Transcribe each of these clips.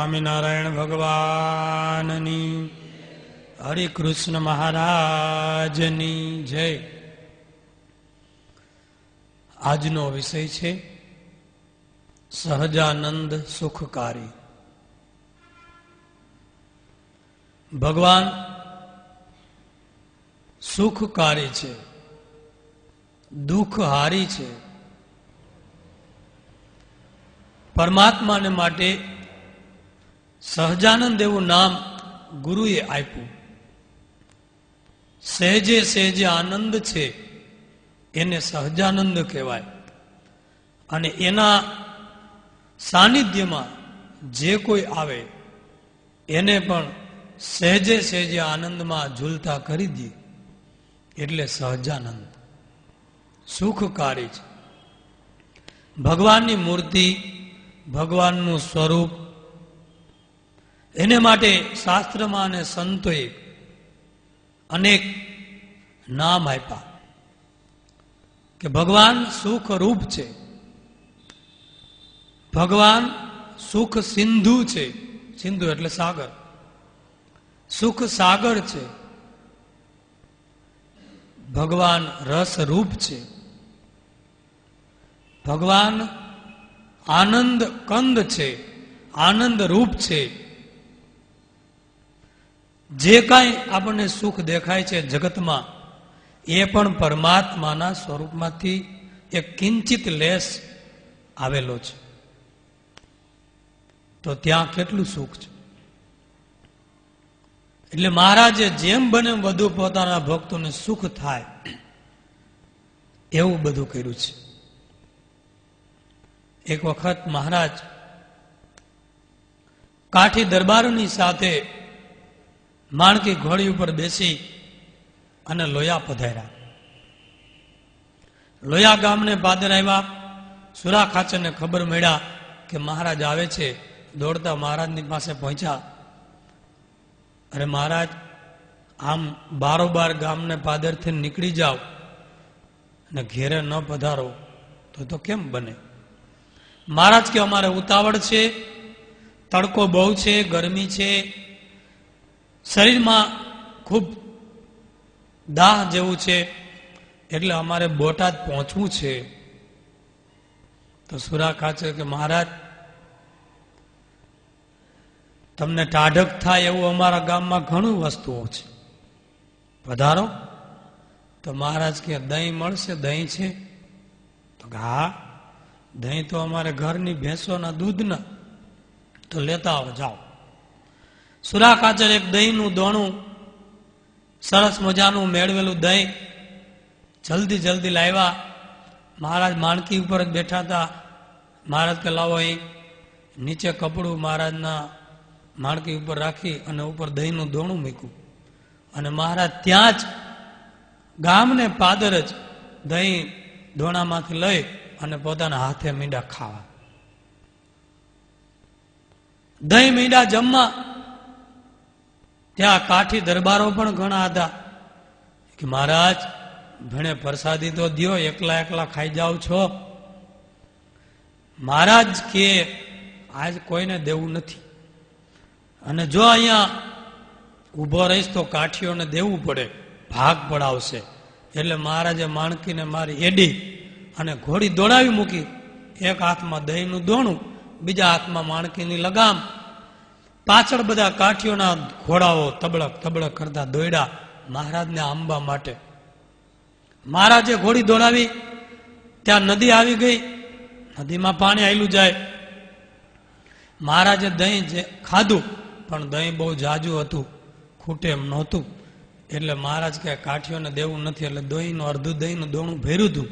સ્વામિનારાયણ ભગવાનની, હરિ કૃષ્ણ મહારાજની જય. આજનો વિષય છે સહજાનંદ સુખકારી. ભગવાન સુખકારી છે, દુઃખહારી છે. પરમાત્માને માટે સહજાનંદ એવું નામ ગુરુએ આપ્યું. સહેજે સહેજે આનંદ છે એને સહજાનંદ કહેવાય. અને એના સાનિધ્યમાં જે કોઈ આવે એને પણ સહેજે સહેજે આનંદમાં ઝૂલતા કરી દે એટલે સહજાનંદ સુખકારી છે. ભગવાનની મૂર્તિ, ભગવાનનું સ્વરૂપ, એને માટે શાસ્ત્રમાં અને સંતોએ અનેક નામ આપ્યા કે ભગવાન સુખ રૂપ છે, ભગવાન સુખ સિંધુ છે, સિંધુ એટલે સાગર, સુખ સાગર છે, ભગવાન રસ રૂપ છે, ભગવાન આનંદ કંદ છે, આનંદ રૂપ છે. જે કાંઈ આપણને સુખ દેખાય છે જગતમાં એ પણ પરમાત્માના સ્વરૂપમાંથી એક કિંચિત લેશ આવેલો છે. તો ત્યાં કેટલું સુખ છે. એટલે મહારાજે જેમ બને વધુ પોતાના ભક્તોને સુખ થાય એવું બધું કર્યું છે. એક વખત મહારાજ કાઠી દરબારોની સાથે માણકી ઘોડી ઉપર બેસી અને લોયા પધાર્યા. લોયા ગામને પાદર આવ્યા. સુરા ખાચરને ખબર મળ્યા કે મહારાજ આવે છે. દોડતા મહારાજની પાસે પહોંચ્યા. અરે મહારાજ, આમ બારોબાર ગામને પાદરથી નીકળી જાઓ અને ઘેરે ન પધારો તો કેમ બને? મહારાજ કે અમારે ઉતાવળ છે, તડકો બહુ છે, ગરમી છે, શરીરમાં ખૂબ દાહ જેવું છે, એટલે અમારે બોટાદ પહોંચવું છે. તો સુરા ખાચર કે મહારાજ, તમને ટાઢક થાય એવું અમારા ગામમાં ઘણું વસ્તુઓ છે, પધારો. તો મહારાજ કે દહીં મળશે? દહીં છે? તો હા, દહીં તો અમારે ઘરની ભેંસોના દૂધના, તો લેતા આવો, જાઓ. સુરા ખાચર એક દહીંનું દોણું, સરસ મજાનું મેળવેલું દહીં જલ્દી જલ્દી લાવ્યા. મહારાજ માણકી ઉપર જ બેઠા હતા. મહારાજ કે લાવો અહીં. નીચે કપડું મહારાજના માણકી ઉપર રાખી અને ઉપર દહીંનું દોણું મૂક્યું. અને મહારાજ ત્યાં જ ગામને પાદર જ દહીં દોણામાંથી લઈ અને પોતાના હાથે મીંડા ખાવા. દહીં મીંડા જમવા. ત્યાં કાઠી દરબારો પણ ઘણા હતા કે મહારાજ ભણે પ્રસાદી તો દ્યો, એકલા એકલા ખાઈ જાઓ છો. મહારાજ કે આજ કોઈને દેવું નથી, અને જો અહીંયા ઉભો રહીશ તો કાઠીઓને દેવું પડે, ભાગ પડાવશે. એટલે મહારાજે માણકીને મારી એડી અને ઘોડી દોડાવી મૂકી. એક હાથમાં દહીંનું દોણું, બીજા હાથમાં માણકીની લગામ. પાછળ બધા કાઠીઓના ઘોડાઓ તબડક તબડક કરતા દોડ્યા મહારાજને આંબા માટે. મહારાજે ઘોડી દોડાવી. ત્યાં નદી આવી ગઈ. નદીમાં પાણી આયલું જાય. મહારાજે દહીં ખાધું, પણ દહીં બહુ જાજુ હતું, ખૂટે એમ નહોતું. એટલે મહારાજ કે કાઠીઓને દેવું નથી, એટલે દહીંનું અડધું દહીંનું દોણું ભર્યું હતું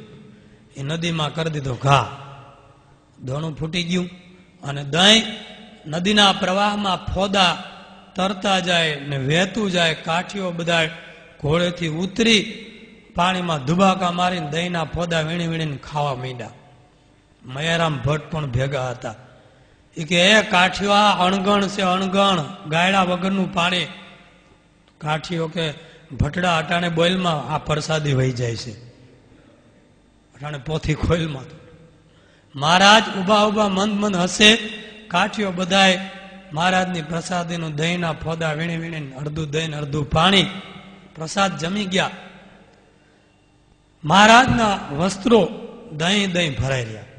એ નદીમાં કરી દીધો ઘા. દોણું ફૂટી ગયું અને દહીં નદીના પ્રવાહમાં ફોદા તરતા જાય ને વહેતું જાય. કાઠીઓ બધા ઘોડેથી ઉતરી પાણીમાં ધુબાકા મારીને દહીંના ફોદા વીણી વીણીને ખાવા માંડ્યા. મયારામ ભટ્ટ પણ ભેગા હતા. એ કે એ કાઠીઓ આ અણગણ છે, અણગણ, ગાયડા વગરનું પાણી. કાઠીઓ કે ભટડા અટાણે બોઇલમાં આ પ્રસાદી વહી જાય છે, અટાણે પોથી ખોઈલમાં. મહારાજ ઉભા ઉભા મંદ મંદ હસે. કાઠીઓ બધાય મહારાજની પ્રસાદીનું દહીંના ફોદા વીણી વીણીને અડધું દહીં અડધું પાણી, પ્રસાદ જમી ગયા. મહારાજના વસ્ત્રો દહીં ભરાઈ રહ્યા,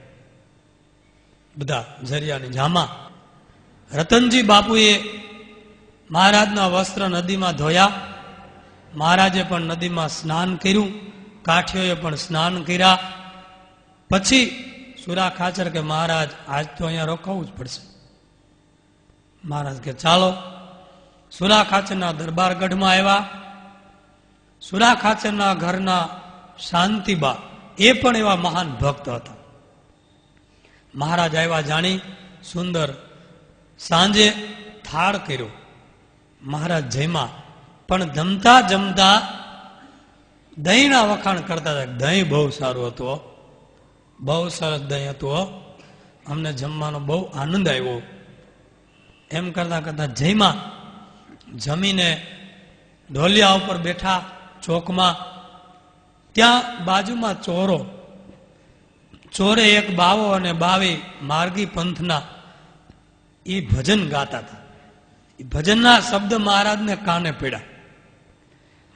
બધા જરિયાની જામા. રતનજી બાપુએ મહારાજના વસ્ત્ર નદીમાં ધોયા. મહારાજે પણ નદીમાં સ્નાન કર્યું, કાઠીઓએ પણ સ્નાન કર્યા. પછી સુરા ખાચર કે મહારાજ આજ તો અહીંયા રોકાવું જ પડશે. મહારાજ કે ચાલો. સુરા ખાચરના દરબારગઢમાં આવ્યા. સુરા ખાચરના ઘરના શાંતિબા એ પણ એવા મહાન ભક્ત હતા. મહારાજ આવ્યા જાણી સુંદર સાંજે થાળ કર્યો. મહારાજ જમ્યા, પણ જમતા જમતા દહીંના વખાણ કરતા હતા. દહીં બહુ સારું હતું, બહુ સરસ દહીં હતું, અમને જમવાનો બહુ આનંદ આવ્યો. એમ કરતા કરતા જમ્યા. જમીને ઢોલિયા ઉપર બેઠા ચોકમાં. ત્યાં બાજુમાં ચોરે એક બાવો અને બાવી માર્ગી પંથના એ ભજન ગાતા હતા. એ ભજનના શબ્દ મહારાજને કાને પડ્યા.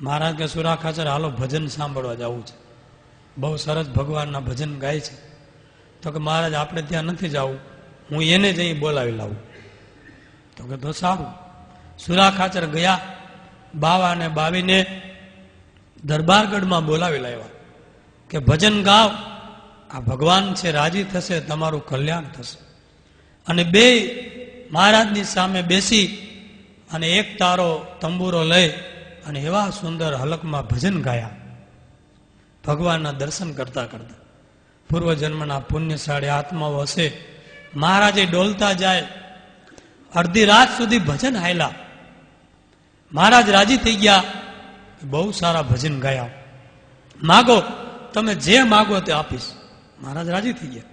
મહારાજ કે સુરા ખાચર હાલો ભજન સાંભળવા જવું છે, બહુ સરસ ભગવાનના ભજન ગાય છે. તો કે મહારાજ આપણે ત્યાં નથી જવું, હું એને જ અહીં બોલાવી લાવું. તો કે તો સારું. સુરા ખાચર ગયા, બાવા અને બાવીને દરબારગઢમાં બોલાવી લાવ્યા કે ભજન ગાવ, આ ભગવાન છે રાજી થશે, તમારું કલ્યાણ થશે. અને બે મહારાજની સામે બેસી અને એક તારો તંબુરો લઈ અને એવા સુંદર હલકમાં ભજન ગાયા, ભગવાનના દર્શન કરતા કરતા. પૂર્વજન્મના પુણ્યશાળી આત્માઓ હશે. મહારાજે ડોલતા જાય, અડધી રાત સુધી ભજન હાયલા. મહારાજ રાજી થઈ ગયા, બહુ સારા ભજન ગાયા, માગો તમે જે માગો તે આપીશ. મહારાજ રાજી થઈ ગયા.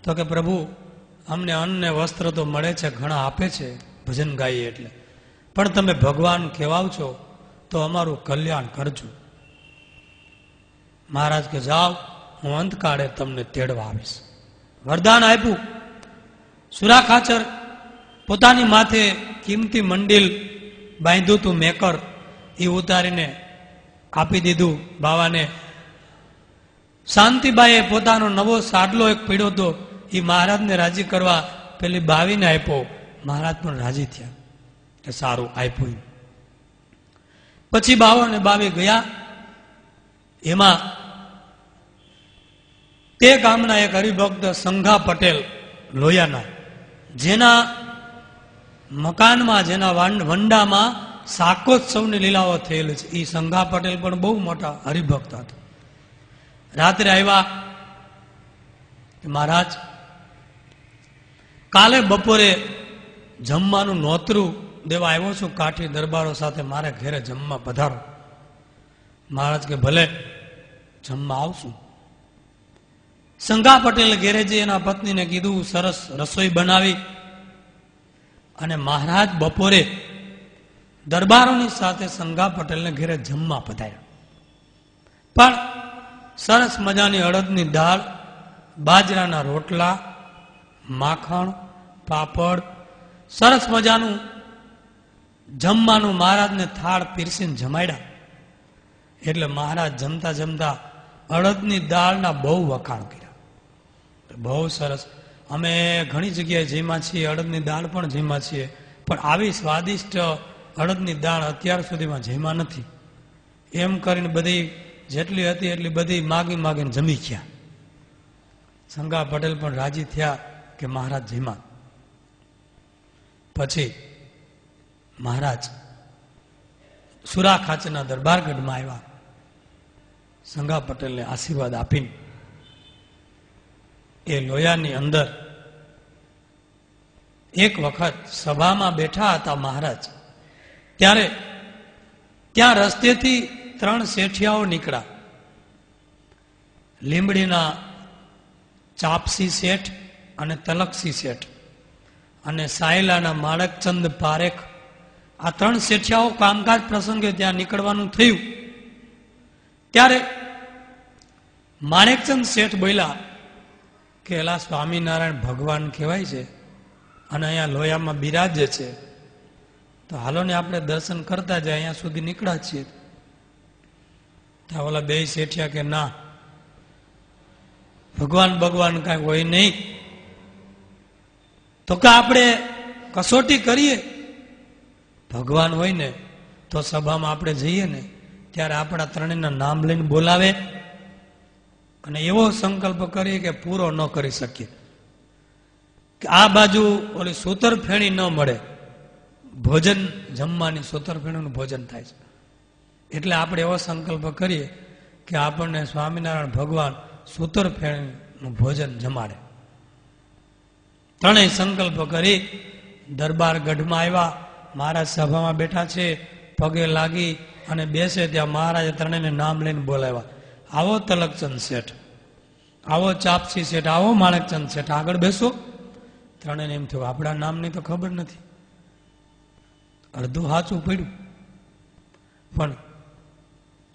તો કે પ્રભુ અમને અન્ન ને વસ્ત્ર તો મળે છે, ઘણા આપે છે ભજન ગાઈએ એટલે, પણ તમે ભગવાન કહેવાવ છો તો અમારું કલ્યાણ કરજો. મહારાજ કે જાઓ, હું અંતકાળે તમને તેડવા આવીશ. વરદાન આપ્યું. સુરા ખાચર પોતાની માથે કિંમતી મંડિલ બાંધ્યું હતું મેકર, એ ઉતારીને આપી દીધું બાવાને. શાંતિબાઈએ પોતાનો નવો સાડલો એક પીડ્યો હતો, એ મહારાજને રાજી કરવા પેલી બાવીને આપ્યો. મહારાજ પણ રાજી થયા કે સારું આપ્યું. પછી બાવો અને બાવી ગયા. એમાં તે ગામના એક હરિભક્ત સંઘા પટેલ લોયાના, જેના મકાનમાં, જેના વંડામાં શાકોત્સવની લીલાઓ થયેલી છે, એ સંઘા પટેલ પણ બહુ મોટા હરિભક્ત હતા. રાત્રે આવ્યા કે મહારાજ કાલે બપોરે જમવાનું નોતરું દેવા આવ્યો છું, કાઠી દરબારો સાથે મારે ઘેરે જમવા પધારો. મહારાજ કે ભલે, જમવા આવશું. સંઘા પટેલ ઘેરે જઈ એના પત્નીને કીધું, સરસ રસોઈ બનાવી. અને મહારાજ બપોરે દરબારોની સાથે સંઘા પટેલને ઘેરે જમવા પધાર્યા. પણ સરસ મજાની અડદની દાળ, બાજરાના રોટલા, માખણ, પાપડ, સરસ મજાનું જમવાનું મહારાજને થાળ પીરસીને જમાડ્યા. એટલે મહારાજ જમતા જમતા અડદની દાળના બહુ વખાણ કર્યા. બહુ સરસ, અમે ઘણી જગ્યાએ જમ્યા છીએ, અડદની દાળ પણ જમ્યા છીએ, પણ આવી સ્વાદિષ્ટ અડદની દાળ અત્યાર સુધીમાં જમ્યા નથી. એમ કરીને બધી જેટલી હતી એટલી બધી માગીને જમી ગયા. સંઘા પટેલ પણ રાજી થયા કે મહારાજ જમ્યા. પછી મહારાજ સુરા ખાચરના દરબારગઢમાં આવ્યા. સંઘા પટેલને આશીર્વાદ આપીને એ લોયાની અંદર એક વખત સભામાં બેઠા હતા મહારાજ. ત્યારે ત્યાં રસ્તેથી 3 શેઠિયાઓ નીકળ્યા. લીંબડીના ચાપસી શેઠ અને તલક્ષી શેઠ અને સાયલાના માણકચંદ પારેખ, આ 3 શેઠિયાઓ કામકાજ પ્રસંગે ત્યાં નીકળવાનું થયું. ત્યારે માણેકચંદ શેઠ બોલ્યા કે એલા સ્વામિનારાયણ ભગવાન કહેવાય છે, અને અહીંયા લોયામાં બિરાજે છે, તો હાલો ને આપણે દર્શન કરતા જાય, અહીંયા સુધી નીકળ્યા છીએ. ત્યાં ઓલા બે શેઠિયા કે ના, ભગવાન ભગવાન કાંઈ હોય નહીં, તો કે આપણે કસોટી કરીએ. ભગવાન હોય ને તો સભામાં આપણે જઈએ ને ત્યારે આપણા ત્રણેયના નામ લઈને બોલાવે, અને એવો સંકલ્પ કરીએ કે પૂરો ન કરી શકીએ, કે આ બાજુ ઓલી સૂતર ફેણી ન મળે, ભોજન જમવાની સૂતર ફેણીનું ભોજન થાય છે. એટલે આપણે એવો સંકલ્પ કરીએ કે આપણને સ્વામિનારાયણ ભગવાન સૂતર ફેણીનું ભોજન જમાડે. ત્રણેય સંકલ્પ કરી દરબાર ગઢમાં આવ્યા. મહારાજ સભામાં બેઠા છે, પગે લાગી અને બેસે ત્યાં મહારાજે ત્રણેયને નામ લઈને બોલાવ્યા. આવો તલકચંદ શેઠ, આવો ચાપસી શેઠ, આવો માણેકચંદ શેઠ, આગળ બેસો. ત્રણેયને એમ થયું આપણા નામની તો ખબર નથી. અડધું સાચું પડ્યું, પણ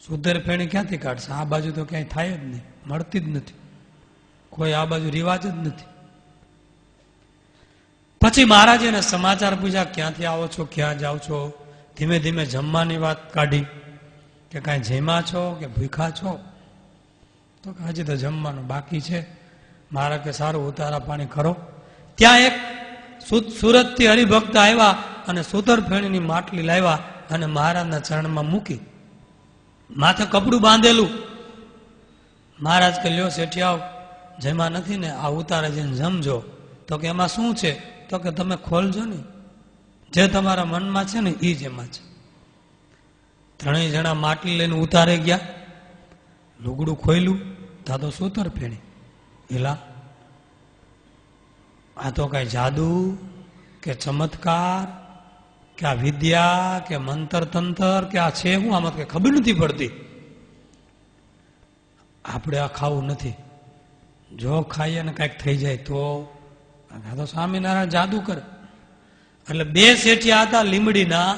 સુધર ફેણી ક્યાંથી કાઢશે? આ બાજુ તો ક્યાંય થાય જ નહીં, મળતી જ નથી, કોઈ આ બાજુ રિવાજ જ નથી. પછી મહારાજે એને સમાચાર પૂછ્યા, ક્યાંથી આવો છો, ક્યાં જાઓ છો? ધીમે ધીમે જમવાની વાત કાઢી કે કાંઈ જમ્યા છો કે ભૂખા છો? તો હજી તો જમવાનું બાકી છે. મહારાજ કે સારું, ઉતારા પાણી કરો. ત્યાં એક સુરતથી હરિભક્ત આવ્યા અને સૂતર ફેણીની માટલી લાવ્યા અને મહારાજના ચરણમાં મૂકી, માથે કપડું બાંધેલું. મહારાજ કે લ્યો શેઠિયાઓ, જેમાં નથી ને આ ઉતારે જઈને જમજો. તો કે એમાં શું છે? તો કે તમે ખોલજો ને, જે તમારા મનમાં છે ને એ જ એમાં છે. ત્રણેય જણા માટલી લઈને ઉતારે ગયા. લુગડું ખોલ્યું, તા તો સૂતર ફેણી. એલા, આ તો કઈ જાદુ કે ચમત્કાર કે આ વિદ્યા કે મંતર તંત્ર કે આ છે હું? આમાં કઈ ખબર નથી પડતી. આપણે આ ખાવું નથી, જો ખાઈએ ને કઈક થઈ જાય તો. આ તો સ્વામિનારાયણ જાદુ કરે. એટલે બે શેઠિયા હતા લીમડીના,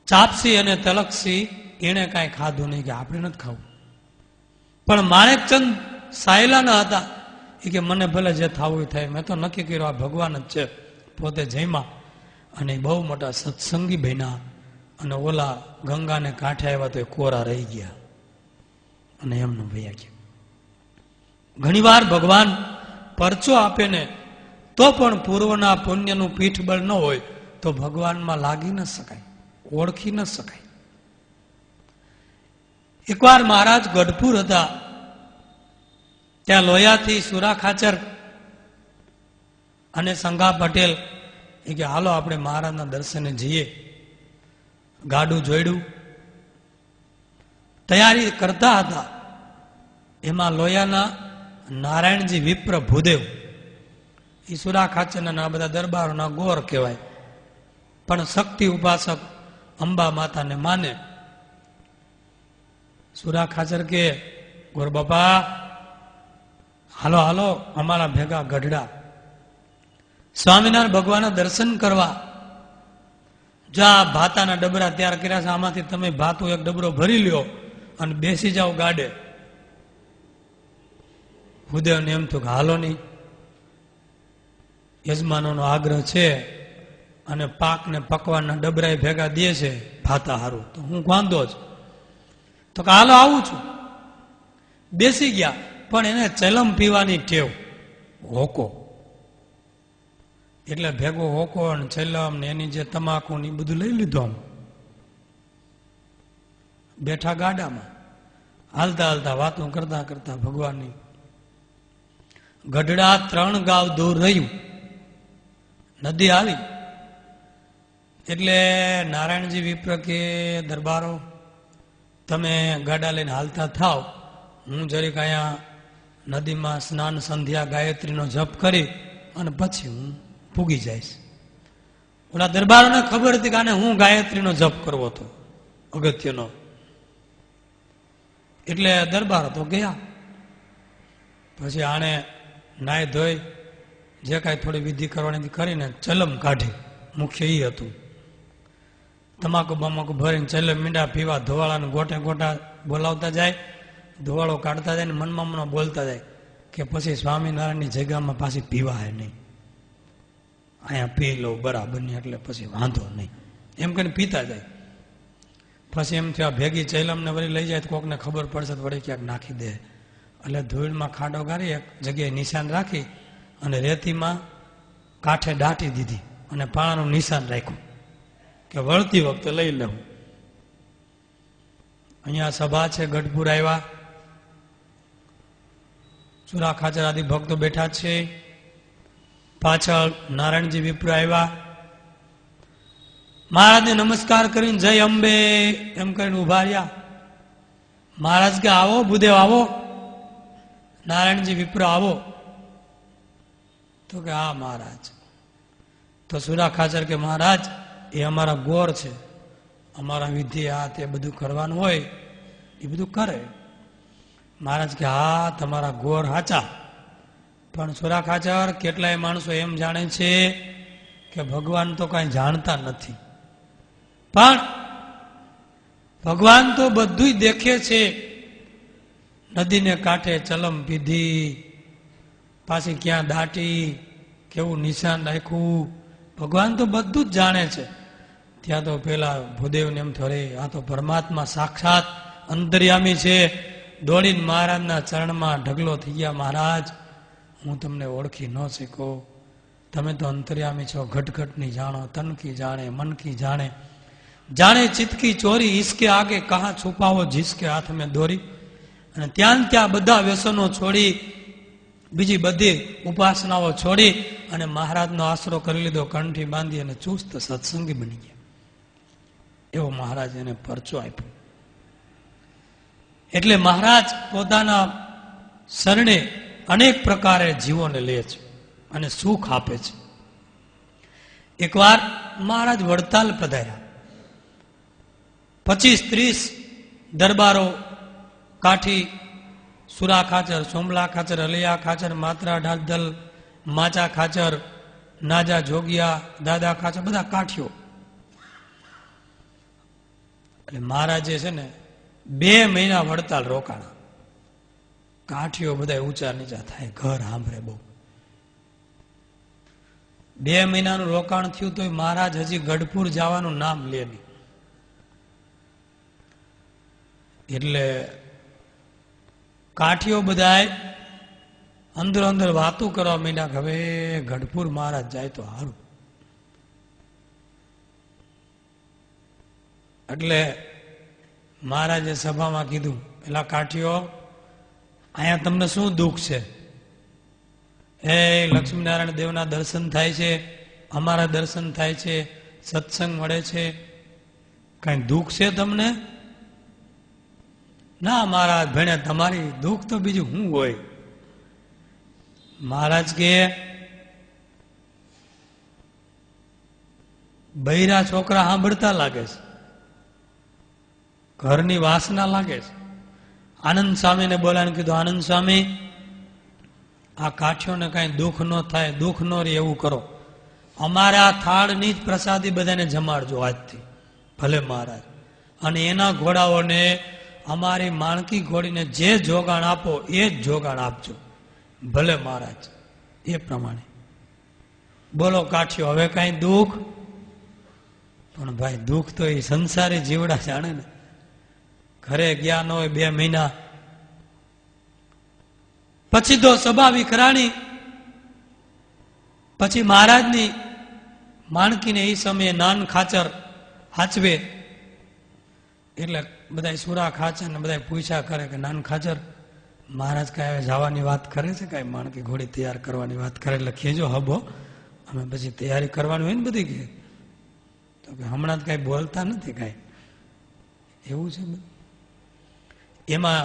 ચાપસી અને તલકસી, એને કાંઈ ખાધું નહીં કે આપણે નથી ખાવું. પણ માણેકચંદ સાયલાના હતા, એ કે મને ભલે જે થવું થાય, મેં તો નક્કી કર્યું આ ભગવાન જ છે. પોતે જયમાં અને બહુ મોટા સત્સંગી બન્યા, અને ઓલા ગંગાને કાંઠે આવ્યા તો એ કોરા રહી ગયા અને એમનું ભૈયા ગયા. ઘણી વાર ભગવાન પરચો આપે ને તો પણ પૂર્વના પુણ્યનું પીઠબળ ન હોય તો ભગવાનમાં લાગી ન શકાય, ઓળખી ન શકાય. એકવાર મહારાજ ગઢપુર હતા, ત્યાં લોયાથી સુરા ખાચર અને સંઘા પટેલ એ કે હાલો આપણે મહારાજના દર્શને જઈએ. ગાડું જોડ્યું, તૈયારી કરતા હતા. એમાં લોયાના નારાયણજી વિપ્ર ભૂદેવ, એ સુરા ખાચરના આ બધા દરબારોના ગોર કહેવાય, પણ શક્તિ ઉપાસક અંબા માતાને માને. સુરા ખાચર કે ગોર બાપા હાલો હાલો અમારા ભેગા ગઢડા સ્વામિનારાયણ ભગવાનના દર્શન કરવા. જો આ ભાતાના ડબરા તૈયાર કર્યા છે, આમાંથી તમે ભાતું એક ડબરો ભરી લ્યો અને બેસી જાઓ ગાડે. ભૂદેવને એમ થયું કે હાલો નહીં, યજમાનોનો આગ્રહ છે અને પાક ને પકવાનના ડબરા ભેગા દે છે ભાતા હારું, તો હું વાંધો જ. તો કે હાલો આવું છું. બેસી ગયા, પણ એને ચલમ પીવાની ટેવ, હોકો. એટલે ભેગો હોકો ને ચલમ ને એની જે તમાકુ ને બધું લઈ લીધું. આમ બેઠા ગાડામાં, હાલતા હાલતા વાતો કરતા કરતા ભગવાનની. ગઢડા 3 ગાંવ દૂર રહ્યું, નદી આવી. એટલે નારાયણજી વિપ્ર કે દરબારો તમે ગાડા લઈને હાલતા થાવ, હું જરીક અહીંયા નદીમાં સ્નાન સંધ્યા ગાયત્રીનો જપ કરી અને પછી હું પૂગી જઈશ. ઓલા દરબારોને ખબર હતી કે આને હું ગાયત્રીનો જપ કરવો હતો અગત્યનો. એટલે દરબારો તો ગયા. પછી આણે નાય ધોઈ જે કાંઈ થોડી વિધિ કરવાની કરીને ચલમ કાઢી, મુખ્ય એ હતું. તમાકુ બમાકુ ભરીને ચલમ મીંડા પીવા, ધોવાળાને ગોટે ગોટા બોલાવતા જાય, ધોવાળો કાઢતા જાય ને મનમાં બોલતા જાય કે પછી સ્વામિનારાયણની જગ્યામાં પાછી પીવા હે નહીં. અહીંયા પી લો બરાબર નહીં, એટલે પછી વાંધો નહીં એમ કરીને પીતા જાય. પછી એમ થયા ભેગી ચૈલમને વળી લઈ જાય તો કોકને ખબર પડશે તો વળી ક્યાંક નાખી દે. એટલે ધૂળમાં ખાડો ગાળી એક જગ્યાએ નિશાન રાખી અને રેતીમાં કાંઠે દાટી દીધી અને પાણાનું નિશાન રાખ્યું કે વળતી વખતે લઈ લેવું. અહીંયા સભા છે, ગઢપુર આવ્યા, સુરા ખાચર આદિ ભક્તો બેઠા છે. પાછળ નારાયણજી વિપ્ર આવ્યા, મહારાજને નમસ્કાર કરીને જય અંબે એમ કરીને ઉભા રહ્યા. મહારાજ કે આવો ભૂદેવ આવો, નારાયણજી વિપ્ર આવો. તો કે હા મહારાજ. તો સુરા ખાચર કે મહારાજ એ અમારા ગોર છે, અમારા વિધિ આ તે બધું કરવાનું હોય એ બધું કરે. મહારાજ કે હા તમારા ગોર હાચા, પણ સુરા ખાચર કેટલાય માણસો એમ જાણે છે કે ભગવાન તો કઈ જાણતા નથી, પણ ભગવાન તો બધું દેખે છે. નદીને કાંઠે ચલમ પીધી, પાછી ક્યાં દાટી, કેવું નિશાન રાખ્યું, ભગવાન તો બધું જ જાણે છે. ત્યાં તો પેલા ભૂદેવને એમ થરે આ તો પરમાત્મા સાક્ષાત અંતર્યામી છે. દોડીને મહારાજના ચરણમાં ઢગલો થઈ ગયા, મહારાજ હું તમને ઓળખી ન શીખો, તમે તો અંતર્યામી છો, ઘટઘટની જાણો, તનકી જાણે, મનકી જાણે, જાણે ચિતકી ચોરી, ઈસકે આગે કહા છુપાવો જીસકે હાથ મેં દોરી. અને ત્યાં બધા વ્યસનો છોડી, બીજી બધી ઉપાસનાઓ છોડી અને મહારાજનો આશરો કરી લીધો, કંઠી બાંધી અને ચુસ્ત સત્સંગી બની ગયા. એવો મહારાજ એને પરચો આપ્યો. એટલે મહારાજ પોતાના શરણે અનેક પ્રકારે જીવોને લે છે અને સુખ આપે છે. એકવાર મહારાજ વડતાલ પધાર્યા, 25-30 દરબારો, કાઠી, સુરા ખાચર, સોમલા ખાચર, અલિયા ખાચર, માત્રા ઢાલધલ, માચા ખાચર, નાજા જોગિયા, દાદા ખાચર, બધા કાઠીઓ. એટલે મહારાજે છે ને 2 મહિના વડતાલ રોકાણા. કાઠીઓ બધા ઊંચા નીચા થાય, ઘર સાંભળે બહુ. 2 મહિનાનું રોકાણ થયું તો મહારાજ હજી ગઢપુર જવાનું નામ લે નહીં. એટલે કાઠીઓ બધાય અંદર અંદર વાતો કરવા માંડ્યા કે હવે ગઢપુર મહારાજ જાય તો સારું. એટલે મહારાજે સભામાં કીધું, પેલા કાઠીઓ અહીંયા તમને શું દુઃખ છે? એ લક્ષ્મીનારાયણ દેવના દર્શન થાય છે, અમારા દર્શન થાય છે, સત્સંગ મળે છે, કઈ દુઃખ છે તમને? ના મહારાજ ભણે તમારી દુઃખ તો બીજું શું હોય? મહારાજ કે બૈરા છોકરા સાંભળતા લાગે છે, ઘરની વાસના લાગે છે. આનંદ સ્વામીને બોલાવીને કીધું, આનંદ સ્વામી આ કાઠીઓને કઈ દુઃખ ન થાય, દુઃખ ન રહે એવું કરો, અમારા થાળની જ પ્રસાદી બધાને જમાડજો આજથી. ભલે મહારાજ. અને એના ઘોડાઓને અમારી માણકી ઘોડીને જે જોગાણ આપો એ જ જોગાણ આપજો. ભલે મહારાજ. એ પ્રમાણે બોલો કાઠીઓ, હવે કઈ દુઃખ? પણ ભાઈ દુઃખ તો એ સંસારી જીવડા જાણે ને. ઘરે ગયા ન હોય 2 મહિના, પછી તો સભા વિખરાણી. પછી મહારાજની માણકીને એ સમયે નાન ખાચર હાચવે, એટલે બધા સુરા ખાચર ને બધા પૂછ્યા કરે કે નાન ખાચર મહારાજ કઈ જવાની વાત કરે છે, કઈ માણકી ઘોડી તૈયાર કરવાની વાત કરે, એટલે ખેજો હબો અમે પછી તૈયારી કરવાની હોય ને બધી. કે તો કે હમણાં જ કઈ બોલતા નથી કઈ, એવું છે. એમાં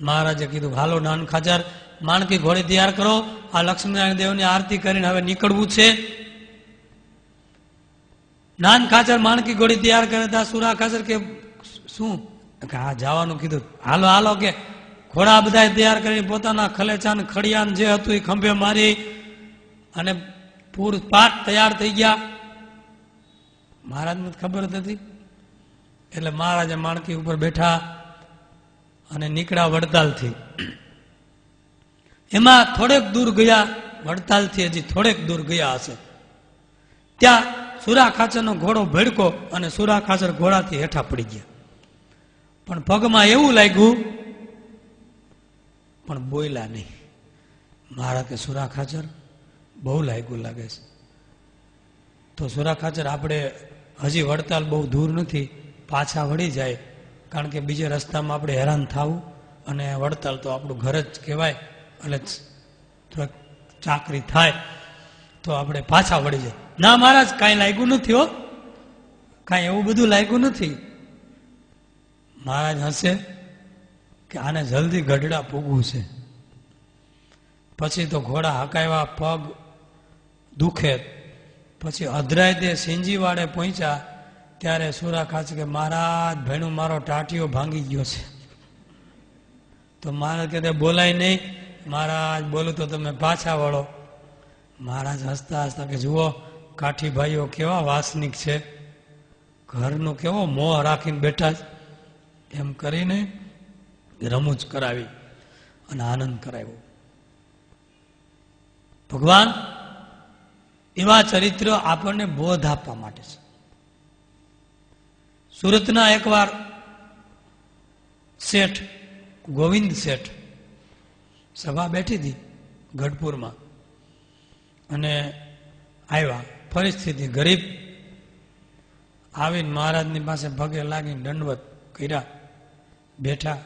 મહારાજે કીધું, હાલો નાન ખાચર માણકી ઘોડી તૈયાર કરો, આ લક્ષ્મીનારાયણ દેવની આરતી કરીને હવે નીકળવું છે. નાન ખાચર માણકી ઘોડી તૈયાર કરે તા સુરા ખાચર કે શું? હા જવાનું કીધું. હાલો હાલો કે ઘોડા બધા તૈયાર કરીને પોતાના ખલેચાન ખડિયાન જે હતું એ ખંભે મારી અને પૂર પાટ તૈયાર થઈ ગયા. મહારાજને ખબર હતી. એટલે મહારાજે માણકી ઉપર બેઠા અને નીકળ્યા વડતાલથી. એમાં થોડેક દૂર ગયા, વડતાલથી હજી થોડેક દૂર ગયા હશે, ત્યાં સુરા ખાચરનો ઘોડો ભડકો અને સુરા ખાચર ઘોડાથી હેઠા પડી ગયા. પણ પગમાં એવું લાગ્યું, પણ બોલ્યા નહીં. મારા કે સુરા ખાચર બહુ લાગ્યું લાગે છે. તો સુરા ખાચર આપણે હજી વડતાલ બહુ દૂર નથી, પાછા વળી જાય, કારણ કે બીજે રસ્તામાં આપણે હેરાન થવું, અને વડતાલ તો આપણું ઘર જ કહેવાય, એટલે થોડાક ચાકરી થાય તો આપણે પાછા વળી જાય. ના મહારાજ, કાંઈ લાગ્યું નથી હો, કાંઈ એવું બધું લાગ્યું નથી. મહારાજ હશે કે આને જલ્દી ગઢડા પૂગવું છે. પછી તો ઘોડા હકાવ્યા, પગ દુખે. પછી અધરાય દે સિંજીવાડે પહોંચ્યા ત્યારે સુરા ખાચર કે મહારાજ ભેણું મારો ટાટિયો ભાંગી ગયો છે. તો મહારાજ કહે બોલાય નહીં. મહારાજ બોલું તો તમે પાછા વળો. મહારાજ હસતા હસતા કે જુઓ કાઠી ભાઈઓ કેવા વાસનિક છે, ઘરનું કેવો મોહ રાખીને બેઠા છે. એમ કરીને રમૂજ કરાવી અને આનંદ કરાવ્યો. ભગવાન એવા ચરિત્ર આપણને બોધ આપવા માટે છે. સુરતના એકવાર શેઠ ગોવિંદ શેઠ સભા બેઠી હતી ગઢપુરમાં, અને આવ્યા, પરિસ્થિતિ ગરીબ, આવીને મહારાજની પાસે પગે લાગીને દંડવત કર્યા, બેઠા.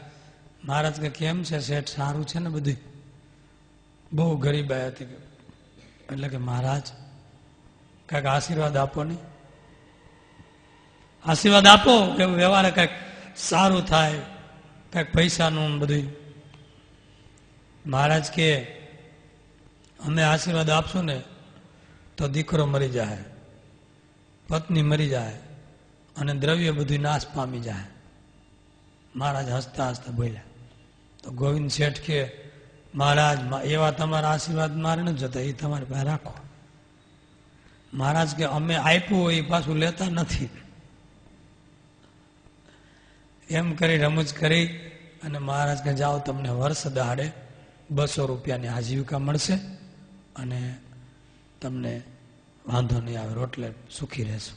મહારાજ કે કેમ છે શેઠ, સારું છે ને બધું? બહુ ગરીબાઈ હતી. એટલે કે મહારાજ કંઈક આશીર્વાદ આપો ને, આશીર્વાદ આપો કે વ્યવહારે કંઈક સારું થાય, કંઈક પૈસાનું બધું. મહારાજ કે અમે આશીર્વાદ આપશું ને તો દીકરો મરી જાય, પત્ની મરી જાય, અને દ્રવ્ય બધું નાશ પામી જાય. મહારાજ હસતા હસતા બોલ્યા. તો ગોવિંદ શેઠ કે મહારાજ એવા તમારા આશીર્વાદ મારે ન જતા, એ તમારી પાસે રાખો. મહારાજ કે અમે આપ્યું હોય એ પાછું લેતા નથી. એમ કરી રમૂજ કરી અને મહારાજ કે જાઓ, તમને વર્ષ દહાડે 200 રૂપિયાની આજીવિકા મળશે અને તમને વાંધો નહીં આવે, રોટલે સુખી રહેશો.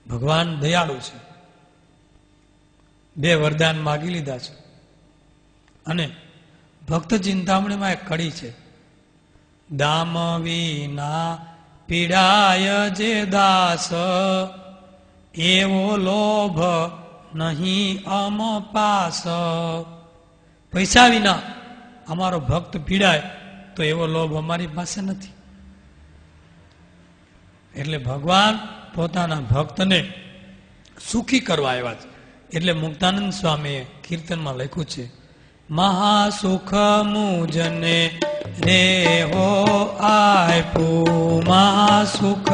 ભગવાન દયાળુ છે. 2 વરદાન માગી લીધા છે. અને ભક્ત ચિંતામણીમાં એક કડી છે, દામ વિના પીડાય જે દાસ, એવો લોભ નહીં અમ પાસ. પૈસા વિના અમારો ભક્ત પીડાય તો એવો લોભ અમારી પાસે નથી. એટલે ભગવાન પોતાના ભક્તને સુખી કરવા આવ્યા છે. એટલે મુક્તાનંદ સ્વામીએ કીર્તનમાં લખ્યું છે, મહાસુખ મુજને રે હો આપ્યું, મહાસુખ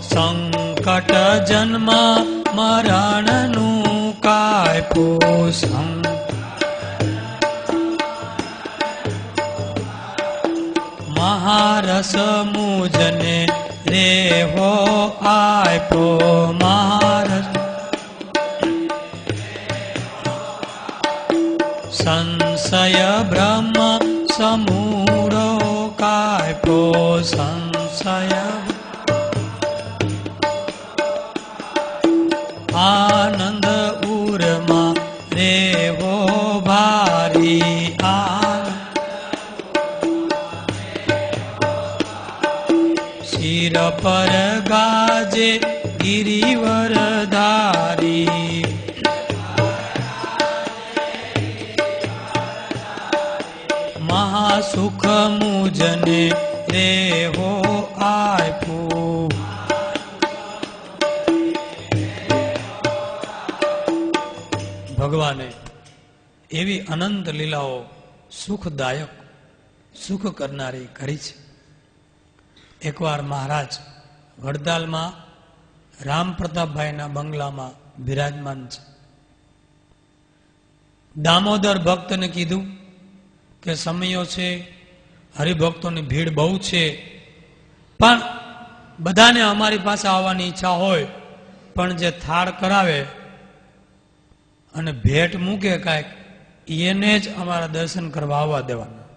સંકટ જન્મ મરણનું કાપ્યું. મહારસ મુજને રે હો આપ્યો, મહારસ સંશય બ્રહ્મ સમૂળો કાપ્યો. સંશય આનંદ ઉરમાં રેવો ભારી. શિર પર ગાજે ગિરિવર ધારી. મહાસુખ મુજને રેવો આપ્યું. ભગવાને એવી અનંત લીલાઓ સુખદાયક, સુખ કરનારી કરી છે. એકવાર મહારાજ વડતાલમાં રામ પ્રતાપભાઈના બંગલામાં બિરાજમાન છે. દામોદર ભક્તને કીધું કે સમયો છે, હરિભક્તોની ભીડ બહુ છે, પણ બધાને અમારી પાસે આવવાની ઈચ્છા હોય, પણ જે થાળ કરાવે અને ભેટ મૂકે કાંઈક, એને જ અમારા દર્શન કરવા આવવા દેવાના,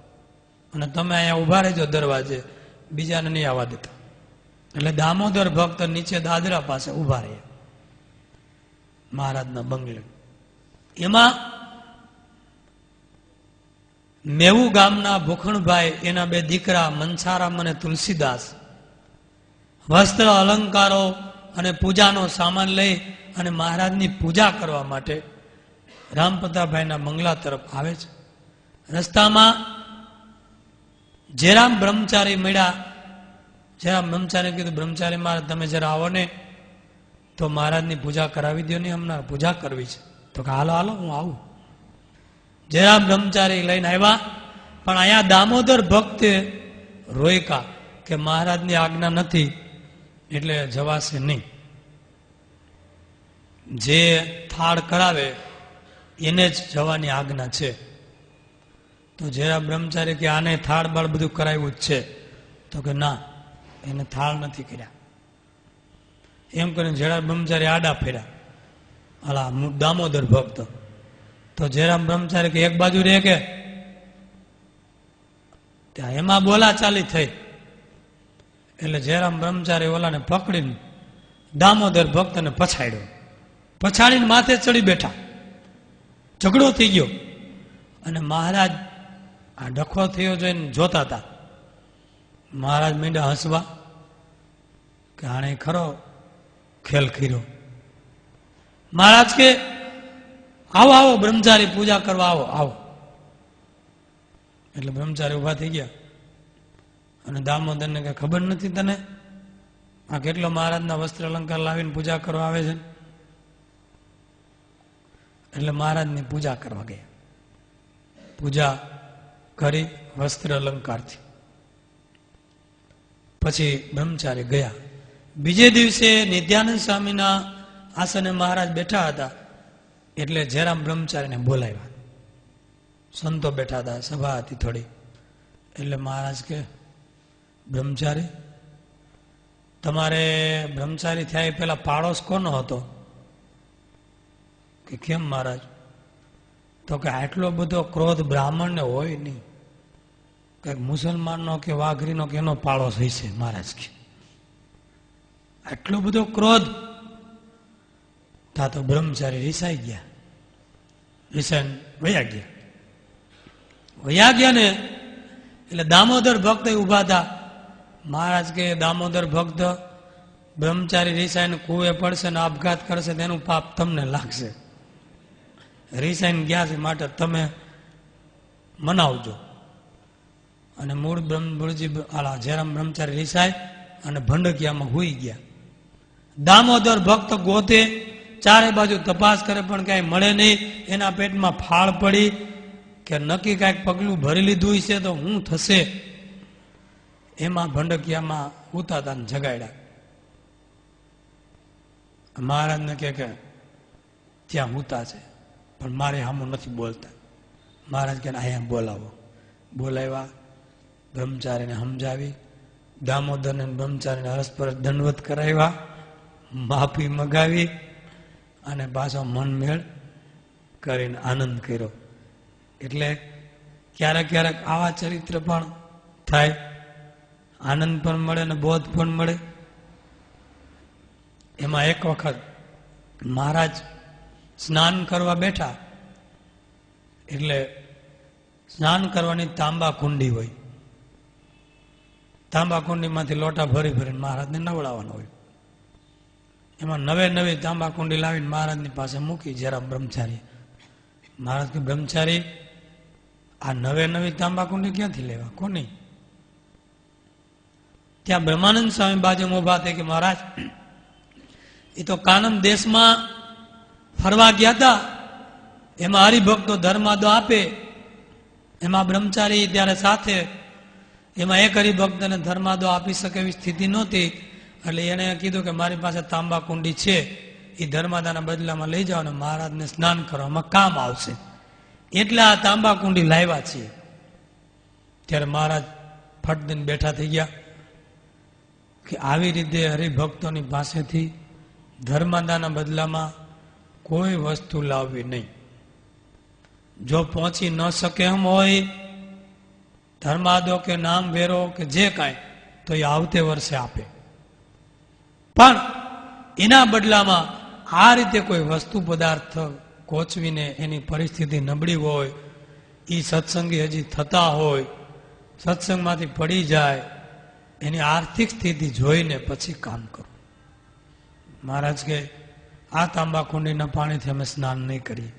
અને તમે અહીંયા ઉભા રહેજો દરવાજે, બીજાને નહીં આવવા દેતા. એટલે દામોદર ભક્ત નીચે દાદરા પાસે ઉભા રહ્યા મહારાજના બંગલે. એમાં મેવું ગામના ભૂખણભાઈ, એના બે દીકરા મનસારામ અને તુલસીદાસ વસ્ત્ર અલંકારો અને પૂજાનો સામાન લઈ અને મહારાજની પૂજા કરવા માટે રામપ્રતાપભાઈના બંગલા તરફ આવે છે. રસ્તામાં જેરામ બ્રહ્મચારી મળ્યા. જેરામ બ્રહ્મચારી કીધું, બ્રહ્મચારી મહારાજ તમે જરા આવો ને તો મહારાજની પૂજા કરાવી દો ને, હમણાં પૂજા કરવી છે. તો કે હાલો હાલો હું આવું. જેરામ બ્રહ્મચારી લઈને આવ્યા. પણ અહીંયા દામોદર ભક્તે રોયકા કે મહારાજની આજ્ઞા નથી એટલે જવાશે નહીં. જે થાળ કરાવે એને જ જવાની આજ્ઞા છે. તો જેરામ બ્રહ્મચારી કે આને થાળ બાળ બધું કરાવ્યું જ છે. તો કે ના, એને થાળ નથી કર્યા. એમ કરીને જેરામ બ્રહ્મચારી આડા ફેર્યા અલા દામોદર ભક્ત. તો જેરામ બ્રહ્મચારી કે એક બાજુ રે કે ત્યાં એમાં બોલાચાલી થઈ. એટલે જેરામ બ્રહ્મચારી ઓલાને પકડીને દામોદર ભક્તને પછાડ્યો. પછાડીને માથે ચડી બેઠા. ઝઘડો થઈ ગયો. અને મહારાજ આ ડખો થયો જોઈને જોતા હતા. મહારાજ મીંડા હસવા કે આણે ખરો ખેલ કર્યો. મહારાજ કે આવો આવો બ્રહ્મચારી પૂજા કરવા આવો આવો. એટલે બ્રહ્મચારી ઉભા થઈ ગયા. અને દામોદરને કે ખબર નથી તને આ કેટલો મહારાજના વસ્ત્ર અલંકાર લાવીને પૂજા કરવા આવે છે? એટલે મહારાજની પૂજા કરવા ગયા. પૂજા કરી વસ્ત્ર અલંકારથી પછી બ્રહ્મચારી ગયા. બીજે દિવસે નિત્યાનંદ સ્વામીના આસને મહારાજ બેઠા હતા. એટલે જેરામ બ્રહ્મચારીને બોલાવ્યા. સંતો બેઠા હતા, સભા હતી થોડી. એટલે મહારાજ કે બ્રહ્મચારી તમારે બ્રહ્મચારી થયા એ પેલા પાડોશ કોનો હતો? કે કેમ મહારાજ? તો કે આટલો બધો ક્રોધ બ્રાહ્મણને હોય નહીં. કઈક મુસલમાનનો કે વાઘરીનો કે એનો પાડોશ હશે મહારાજ કે. આટલો બધો ક્રોધ. તા તો બ્રહ્મચારી રીસાઈ ગયા. રીસાઈને વયા ગયા ને એટલે દામોદર ભક્ત ઉભા હતા. મહારાજ કે દામોદર ભક્ત બ્રહ્મચારી રીસાઈને કુએ પડશે ને આપઘાત કરશે તેનું પાપ તમને લાગશે. રીસાઈને ગયા છે માટે તમે મનાવજો. અને મૂળ જેરામ બ્રહ્મચારી રીસાય અને ભંડકિયામાં હુઈ ગયા. દામોદર ભક્ત ગોતે, ચારે બાજુ તપાસ કરે પણ કઈ મળે નહીં. એના પેટમાં ફાળ પડી કે નક્કી કાંઈક પગલું ભરી લીધું છે તો શું થશે. એમાં ભંડકિયામાં ઉતાતા જગાડ્યા. મહારાજને કે ત્યાં ઉતા છે પણ મારે સામું નથી બોલતા. મહારાજ કે અહીંયા બોલાવો. બોલાવ્યા. બ્રહ્મચારીને સમજાવી. દામોદરને બ્રહ્મચારીને હરસ્પર દંડવત કરાવ્યા. માફી મગાવી અને પાછો મનમેળ કરીને આનંદ કર્યો. એટલે ક્યારેક ક્યારેક આવા ચરિત્ર પણ થાય. આનંદ પણ મળે અને બોધ પણ મળે. એમાં એક વખત મહારાજ સ્નાન કરવા બેઠા. એટલે સ્નાન કરવાની તાંબા કુંડી હોય. તાંબા કુંડીમાંથી લોટા ભરી ભરીને મહારાજને નવડાવવાનો હોય. એમાં નવી તાંબા કુંડી લાવીને મહારાજની પાસે મૂકી જેરામ બ્રહ્મચારી. મહારાજ કે બ્રહ્મચારી આ નવી તાંબા કુંડી ક્યાંથી લેવા? કોની? ત્યાં બ્રહ્માનંદ સ્વામી બાજુ ઉભા થઈ કે મહારાજ એ તો કાનમ દેશમાં ફરવા ગયા હતા. એમાં હરિભક્તો ધર્માદો આપે. એમાં બ્રહ્મચારી ત્યારે સાથે. એમાં એક હરિભક્તને ધર્માદો આપી શકે એવી સ્થિતિ નહોતી. એટલે એને કીધું કે મારી પાસે તાંબા કુંડી છે, એ ધર્માદાના બદલામાં લઈ જાઓ ને મહારાજને સ્નાન કરવામાં કામ આવશે. એટલે આ તાંબા કુંડી લાવ્યા છીએ. ત્યારે મહારાજ ફટ દઈને બેઠા થઈ ગયા કે આવી રીતે હરિભક્તોની પાસેથી ધર્માદાના બદલામાં કોઈ વસ્તુ લાવવી નહીં. જો પહોંચી ન શકે એમ હોય ધર્માદો કે નામ વેરો કે જે કાંઈ તો એ આવતે વર્ષે આપે. પણ એના બદલામાં આ રીતે કોઈ વસ્તુ પદાર્થ કોચવીને એની પરિસ્થિતિ નબળી હોય, એ સત્સંગી હજી થતા હોય, સત્સંગમાંથી પડી જાય, એની આર્થિક સ્થિતિ જોઈને પછી કામ કરવું. મહારાજ કે આ તાંબાકુંડીના પાણીથી અમે સ્નાન નહીં કરીએ.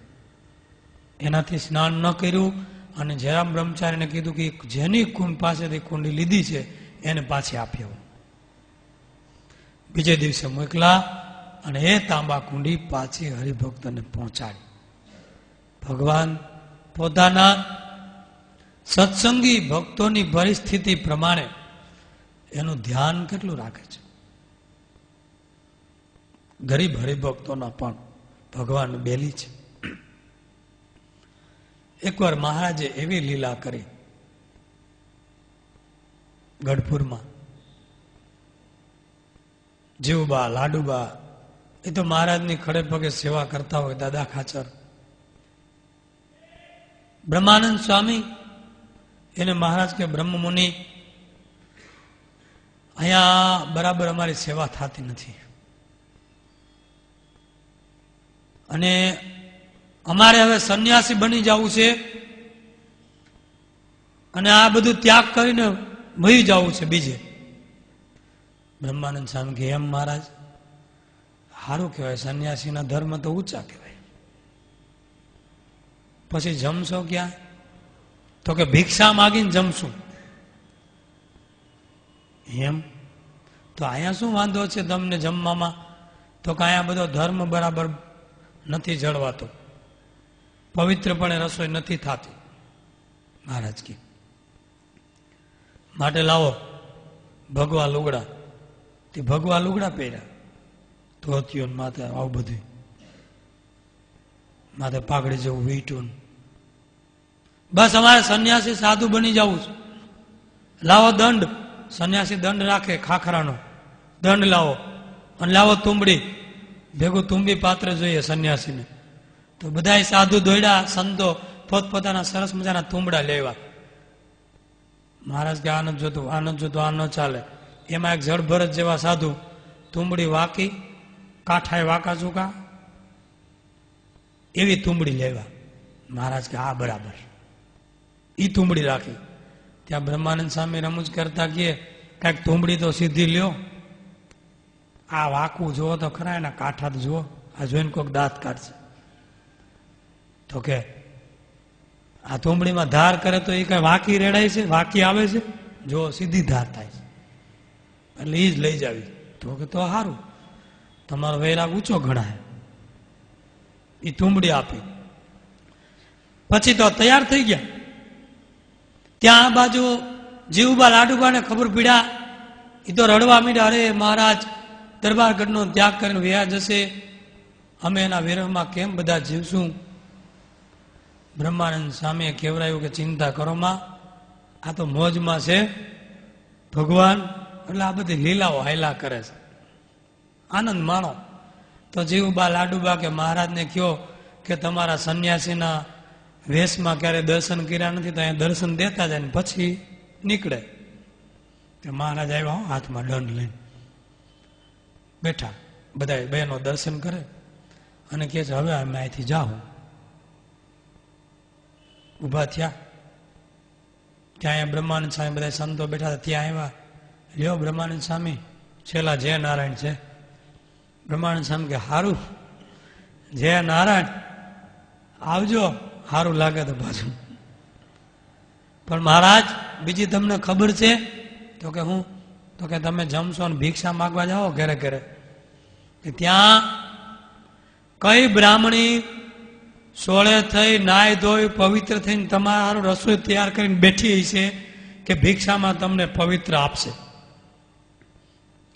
એનાથી સ્નાન ન કર્યું અને જયરામ બ્રહ્મચારીને કીધું કે જેની પાસેથી કુંડી લીધી છે એને પાછી આપી આવો. બીજે દિવસે મોકલા અને એ તાંબા કુંડી પાછી હરિભક્તને પહોંચાડી. ભગવાન પોતાના સત્સંગી ભક્તોની પરિસ્થિતિ પ્રમાણે એનું ધ્યાન કેટલું રાખે છે. ગરીબ હરિભક્તોના પણ ભગવાન બેલી છે. એકવાર મહારાજે એવી લીલા કરી ગઢપુરમાં. જીવબા લાડુબા એ તો મહારાજની ખડે પગે સેવા કરતા હોય, દાદા ખાચર. બ્રહ્માનંદ સ્વામી એને મહારાજ કે બ્રહ્મમુનિ અહીંયા બરાબર અમારી સેવા થતી નથી અને અમારે હવે સંન્યાસી બની જવું છે અને આ બધું ત્યાગ કરીને વહી જવું છે બીજે. બ્રહ્માનંદ સ્વામી કે એમ મહારાજ, સારું કહેવાય, સંન્યાસીના ધર્મ તો ઊંચા કહેવાય. પછી જમશો ક્યાં? તો કે ભિક્ષા માગીને જમશું. એમ તો અહીંયા શું વાંધો છે તમને જમવામાં? તો કે અહીંયા બધો ધર્મ બરાબર નથી જળવાતો, પવિત્રપણે રસોઈ નથી થતી. મહારાજ કે માટે લાવો ભગવા લુગડા. તે ભગવા લુગડા પહેર્યા, ધોતીઓ માથે આવું બધું, માથે પાઘડી જેવું વીંટું. બસ અમારે સંન્યાસી સાધુ બની જવું છે. લાવો દંડ. સંન્યાસી દંડ રાખે, ખાખરાનો દંડ લાવો. અને લાવો તુંબડી, ભેગું તુંબી પાત્ર જોઈએ સંન્યાસીને. તો બધા સાધુ દોડ્યા, સંતો પોતપોતાના સરસ મજાના તુંબડા લેવા. મહારાજ કે આનંદ જોતું, આનંદ જોતું, આ ન ચાલે. એમાં એક જળભરત જેવા સાધુ તુંબડી વાકી, કાંઠાએ વાકા ચૂકા, એવી તુંબડી લેવા. મહારાજ કે હા બરાબર, ઈ તુંબડી રાખી. ત્યાં બ્રહ્માનંદ સ્વામી રમૂજ કરતા કહે કાંઈક તુંબડી તો સીધી લ્યો, આ વાકું જુઓ તો ખરા, એના કાંઠા તો જુઓ, આ જોઈને કોઈક દાંત કાઢશે. તો કે આ તુંબડીમાં ધાર કરે તો એ કઈ વાકી રેડાય છે? વાકી આવે છે? જો સીધી ધાર થાય છે, એટલે એ જ લઈ જાવી. તો કે તો સારું, તમારો વૈરાગ ઊંચો ગણાય. એ તુંબડી આપી. પછી તો તૈયાર થઈ ગયા. ત્યાં આ બાજુ જીવબા લાડુબાને ખબર પીડ્યા. એ તો રડવા માંડ્યા, અરે મહારાજ દરબારગઢનો ત્યાગ કરીને વ્યા જશે, અમે એના વિરહમાં કેમ બધા જીવશું? બ્રહ્માનંદ સ્વામીએ કહેવરાયું કે ચિંતા કરો માં, આ તો મોજમાં છે ભગવાન, એટલે આ બધી લીલાઓ હાયલા કરે છે, આનંદ માણો. તો જીવબા લાડુબા કે મહારાજને કહો કે તમારા સંન્યાસીના વેશમાં ક્યારે દર્શન કર્યા નથી, તો અહીંયા દર્શન દેતા જાય ને પછી નીકળે. કે મહારાજ આવ્યા હાથમાં દંડ લઈને બેઠા. બધા બહેનો દર્શન કરે અને કહે છે હવે અમે અહીંથી જાઉં. ઊભા થયા. ત્યાં અહીંયા બ્રહ્માનંદ સ્વામી બધા સંતો બેઠા હતા. ત્યાં આવ્યા, લ્યો બ્રહ્માનંદ સ્વામી, છેલ્લા જય નારાયણ છે. બ્રહ્માનંદ સ્વામી કે સારું, જય નારાયણ, આવજો, સારું લાગે તો પાછું. પણ મહારાજ બીજી તમને ખબર છે? તો કે હું? તો કે તમે જમશો અને ભિક્ષા માગવા જાઓ ઘરે ઘરે, કે ત્યાં કઈ બ્રાહ્મણી સોળે થઈ નાય ધોઈ પવિત્ર થઈને તમારું રસોઈ તૈયાર કરીને બેઠી છે કે ભિક્ષામાં તમને પવિત્ર આપશે.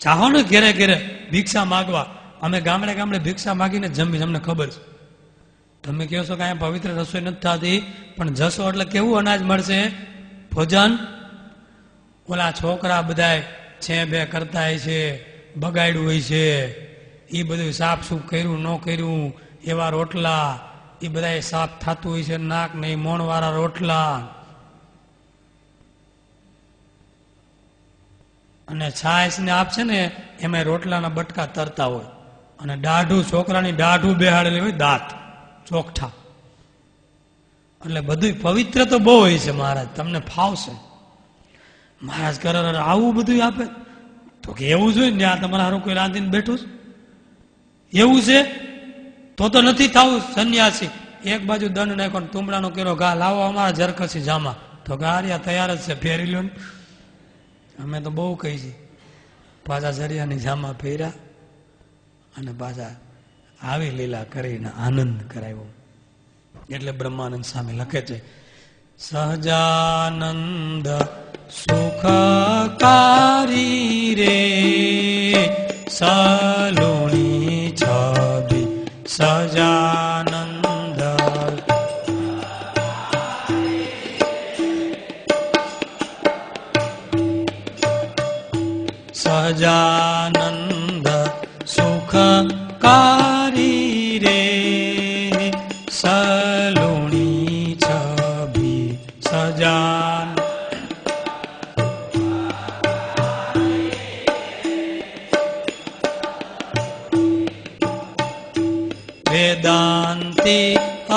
ચાહો ને ઘેરે ઘેરે ભિક્ષા માગવા. અમે ગામડે ગામડે ભિક્ષા માગીને જમી, અમને ખબર છે. તમે કહો છો કે અહીંયા પવિત્ર રસોઈ નથી થતી, પણ જશો એટલે કેવું અનાજ મળશે? ભોજન. ઓલા છોકરા બધા છે બે કરતા હોય છે, બગાડ્યું હોય છે, એ બધું સાફ સૂફ કર્યું ન કર્યું, એવા રોટલા, એ બધા સાફ થતું હોય છે, નાક નહીં મોણવાળા રોટલા. અને છાશ ને આપશે ને એમાં રોટલાના બટકા તરતા હોય, અને દાઢું, છોકરાની દાઢું બેહાડેલી હોય, દાંત ચોકઠા. એટલે બધું પવિત્ર તો બહુ હોય છે મહારાજ, તમને ફાવશે. મહારાજ કરે આવું બધું આપે તો કે એવું જોઈએ ને, આ તમારા હારું કોઈ રાંધીને બેઠું છે એવું છે તો નથી થવું સંન્યાસી. એક બાજુ દંડ નાખો ને તુંબડાનો કેરો ઘા લાવો અમારા જરકસી જામા, તો ગારિયા તૈયાર જ છે, ફેરી લ્યો ને. અમે તો બહુ કહી છીએ, પાછા જરિયાની જામા પહેર્યા અને પાછા આવી લીલા કરીને આનંદ કરાવ્યો. એટલે બ્રહ્માનંદ સ્વામી લખે છે, સહજાનંદ સુખકારી રે સલુણી છબી સજાનંદ. સહજાનંદ સુખકારી રે સલુણી છબી સજાન. વેદાંતિ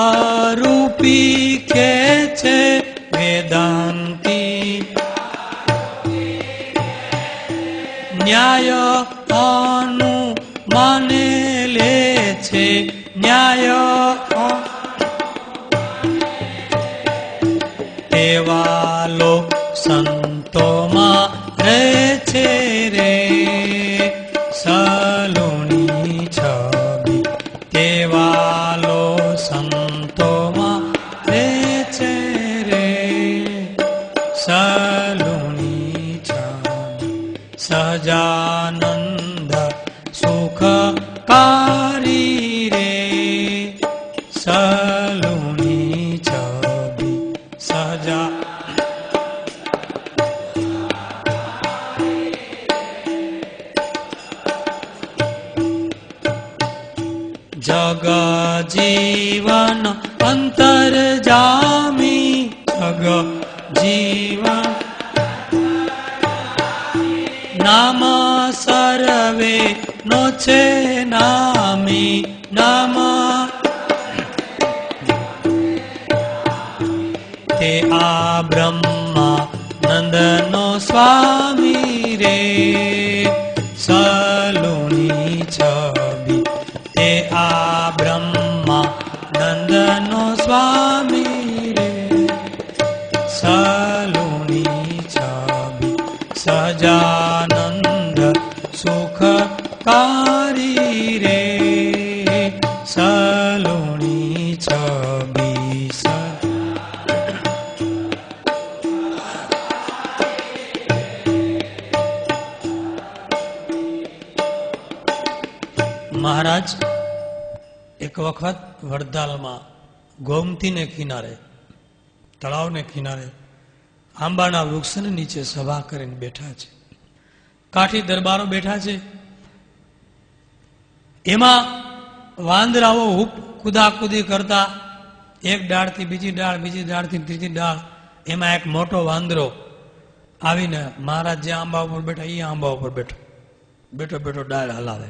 અરૂપી કે છે, વેદાંતિ ન્યાય અનુમાને લે છે, ન્યાય એવા લોક સંતોમાં રહે છે રે સલુણી છબી, તેવા લો સંતોમાં રહે છે રે સલુણી છબી સજાનંદ સુખકારી રે સલુણી છબી સજા. જગ જીવન અંતરજામી, જગ જીવન નામ સર્વે નો છે નામી, નામ તે આ બ્રહ્મા નંદનો સ્વામી રે સલુણી છબી, તે આ બ્રહ્મા નંદનો સ્વામી રે સલુણી છબી સજાનંદ સુખકારી રે સલુણી છબી. મહારાજ એક વખત વડતાલમાં ગોમતીને કિનારે, તળાવને કિનારે આંબાના વૃક્ષને નીચે સભા કરીને બેઠા છે. કાઠી દરબારો બેઠા છે. એમાં વાંદરાઓ હૂપ કુદાકુદી કરતા, એક ડાળથી બીજી ડાળ, બીજી ડાળથી ત્રીજી ડાળ. એમાં એક મોટો વાંદરો આવીને મહારાજ જે આંબા ઉપર બેઠા એ આંબા ઉપર બેઠો બેઠો બેઠો ડાળ હલાવે.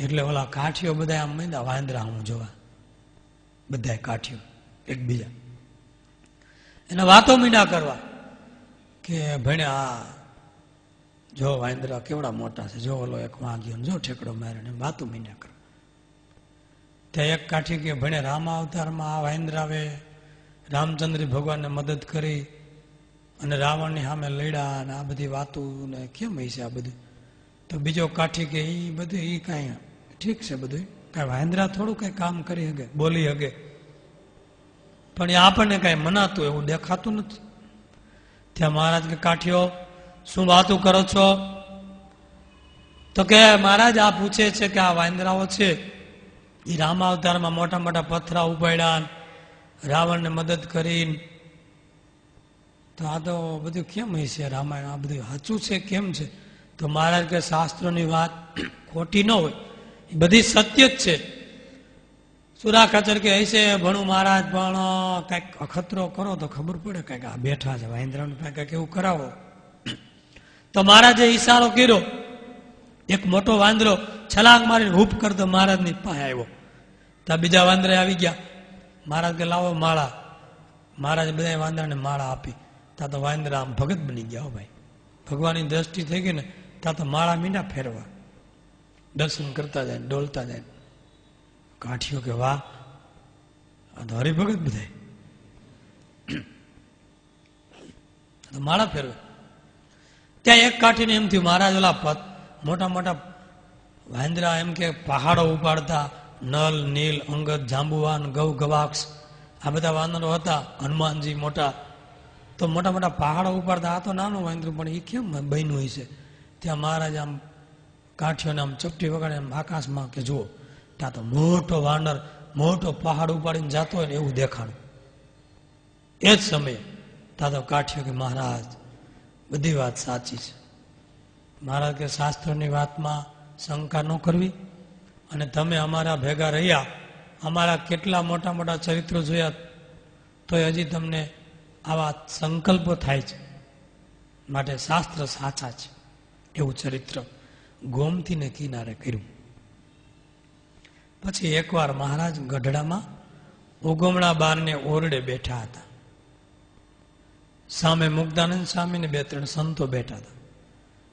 એટલે ઓલા કાઠીઓ બધા આમ માંડ્યા વાંદરા હું જોવા, બધા કાઠીઓ એકબીજા એને વાતો મીંડા કરવા કે ભણ્યા જો વાંદરા કેવડા મોટા છે, જો ઓલો એક વાગ્યો, જો ઠેકડો માર્યો, વાતો મીંડા કરવા. ત્યાં એક કાઠી કે ભણે રામા અવતારમાં આ વાંદરાવે રામચંદ્ર ભગવાનને મદદ કરી અને રાવણની સામે લડ્યા, અને આ બધી વાતો ને કેમ હોય છે આ બધું. તો બીજો કાઠી કે એ બધું એ કાંઈ ઠીક છે, બધું કાંઈ વાંદરા થોડું કઈ કામ કરી શકે, બોલી શકે, પણ એ આપણને કાંઈ મનાતું એવું દેખાતું નથી. ત્યાં મહારાજ કે કાઠીઓ શું વાતું કરો છો? તો કે મહારાજ આ પૂછે છે કે આ વાંદરાઓ છે એ રામા અવતારમાં મોટા મોટા પથરા ઉપાડ્યા, રાવણને મદદ કરી, તો આ તો બધું કેમ હોય છે રામાયણ, આ બધું સાચું છે કેમ છે? તો મહારાજ કે શાસ્ત્રોની વાત ખોટી ન હોય, એ બધી સત્ય જ છે. સુરા ખાચર કે હશે ભણું મહારાજ, પણ કઈક અખતરો કરો તો ખબર પડે, કઈક આ બેઠા છે વાંદરાનું કઈક એવું કરાવો. તો મહારાજે ઈશારો કર્યો. એક મોટો વાંદરો છલાંગ મારીને હૂપ કરતો મહારાજની પાસે આવ્યો. ત્યાં બીજા વાંદરે આવી ગયા. મહારાજ કે લાવો માળા. મહારાજે બધા વાંદરાને માળા આપી. ત્યાં તો વાંદરા આમ ભગત બની ગયા. હો ભાઈ, ભગવાનની દ્રષ્ટિ થઈ ગઈ ને, ત્યાં તો માળા મીંડા ફેરવા, દર્શન કરતા જાય, ડોલતા જાય. કાઠીઓ કે વાહ, આ તો હરિભગત બધા માળા ફેરવે. ત્યાં એક કાઠીને એમ થયું, મહારાજ ઓલા મોટા મોટા વાંદરા એમ કે પહાડો ઉપાડતા, નલ, નીલ, અંગદ, જાંબુવાન, ગૌ, ગવાક્ષ, આ બધા વાંદરો હતા, હનુમાનજી મોટા, તો મોટા મોટા પહાડો ઉપાડતા. આ તો નાનું વાંદરું, પણ એ કેમ બન્યું હોય છે? ત્યાં મહારાજ આમ કાઠીઓને આમ ચપટી વગાડે એમ આકાશમાં કે જુઓ, ત્યાં તો મોટો વાનર મોટો પહાડ ઉપાડીને જતો હોય ને એવું દેખાણું. એ જ સમયે ત્યાં તો કાઠીઓ કે મહારાજ બધી વાત સાચી છે. મહારાજ કે શાસ્ત્રોની વાતમાં શંકા ન કરવી, અને તમે અમારા ભેગા રહ્યા, અમારા કેટલા મોટા મોટા ચરિત્રો જોયા, તો હજી તમને આવા સંકલ્પો થાય છે. માટે શાસ્ત્ર સાચા છે એવું ચરિત્ર ગોમતીને કિનારે કર્યું. પછી એકવાર મહારાજ ગઢડામાં ઉગમણા બારને ઓરડે બેઠા હતા. સામે મુક્તાનંદ સ્વામી ને 2-3 સંતો બેઠા હતા.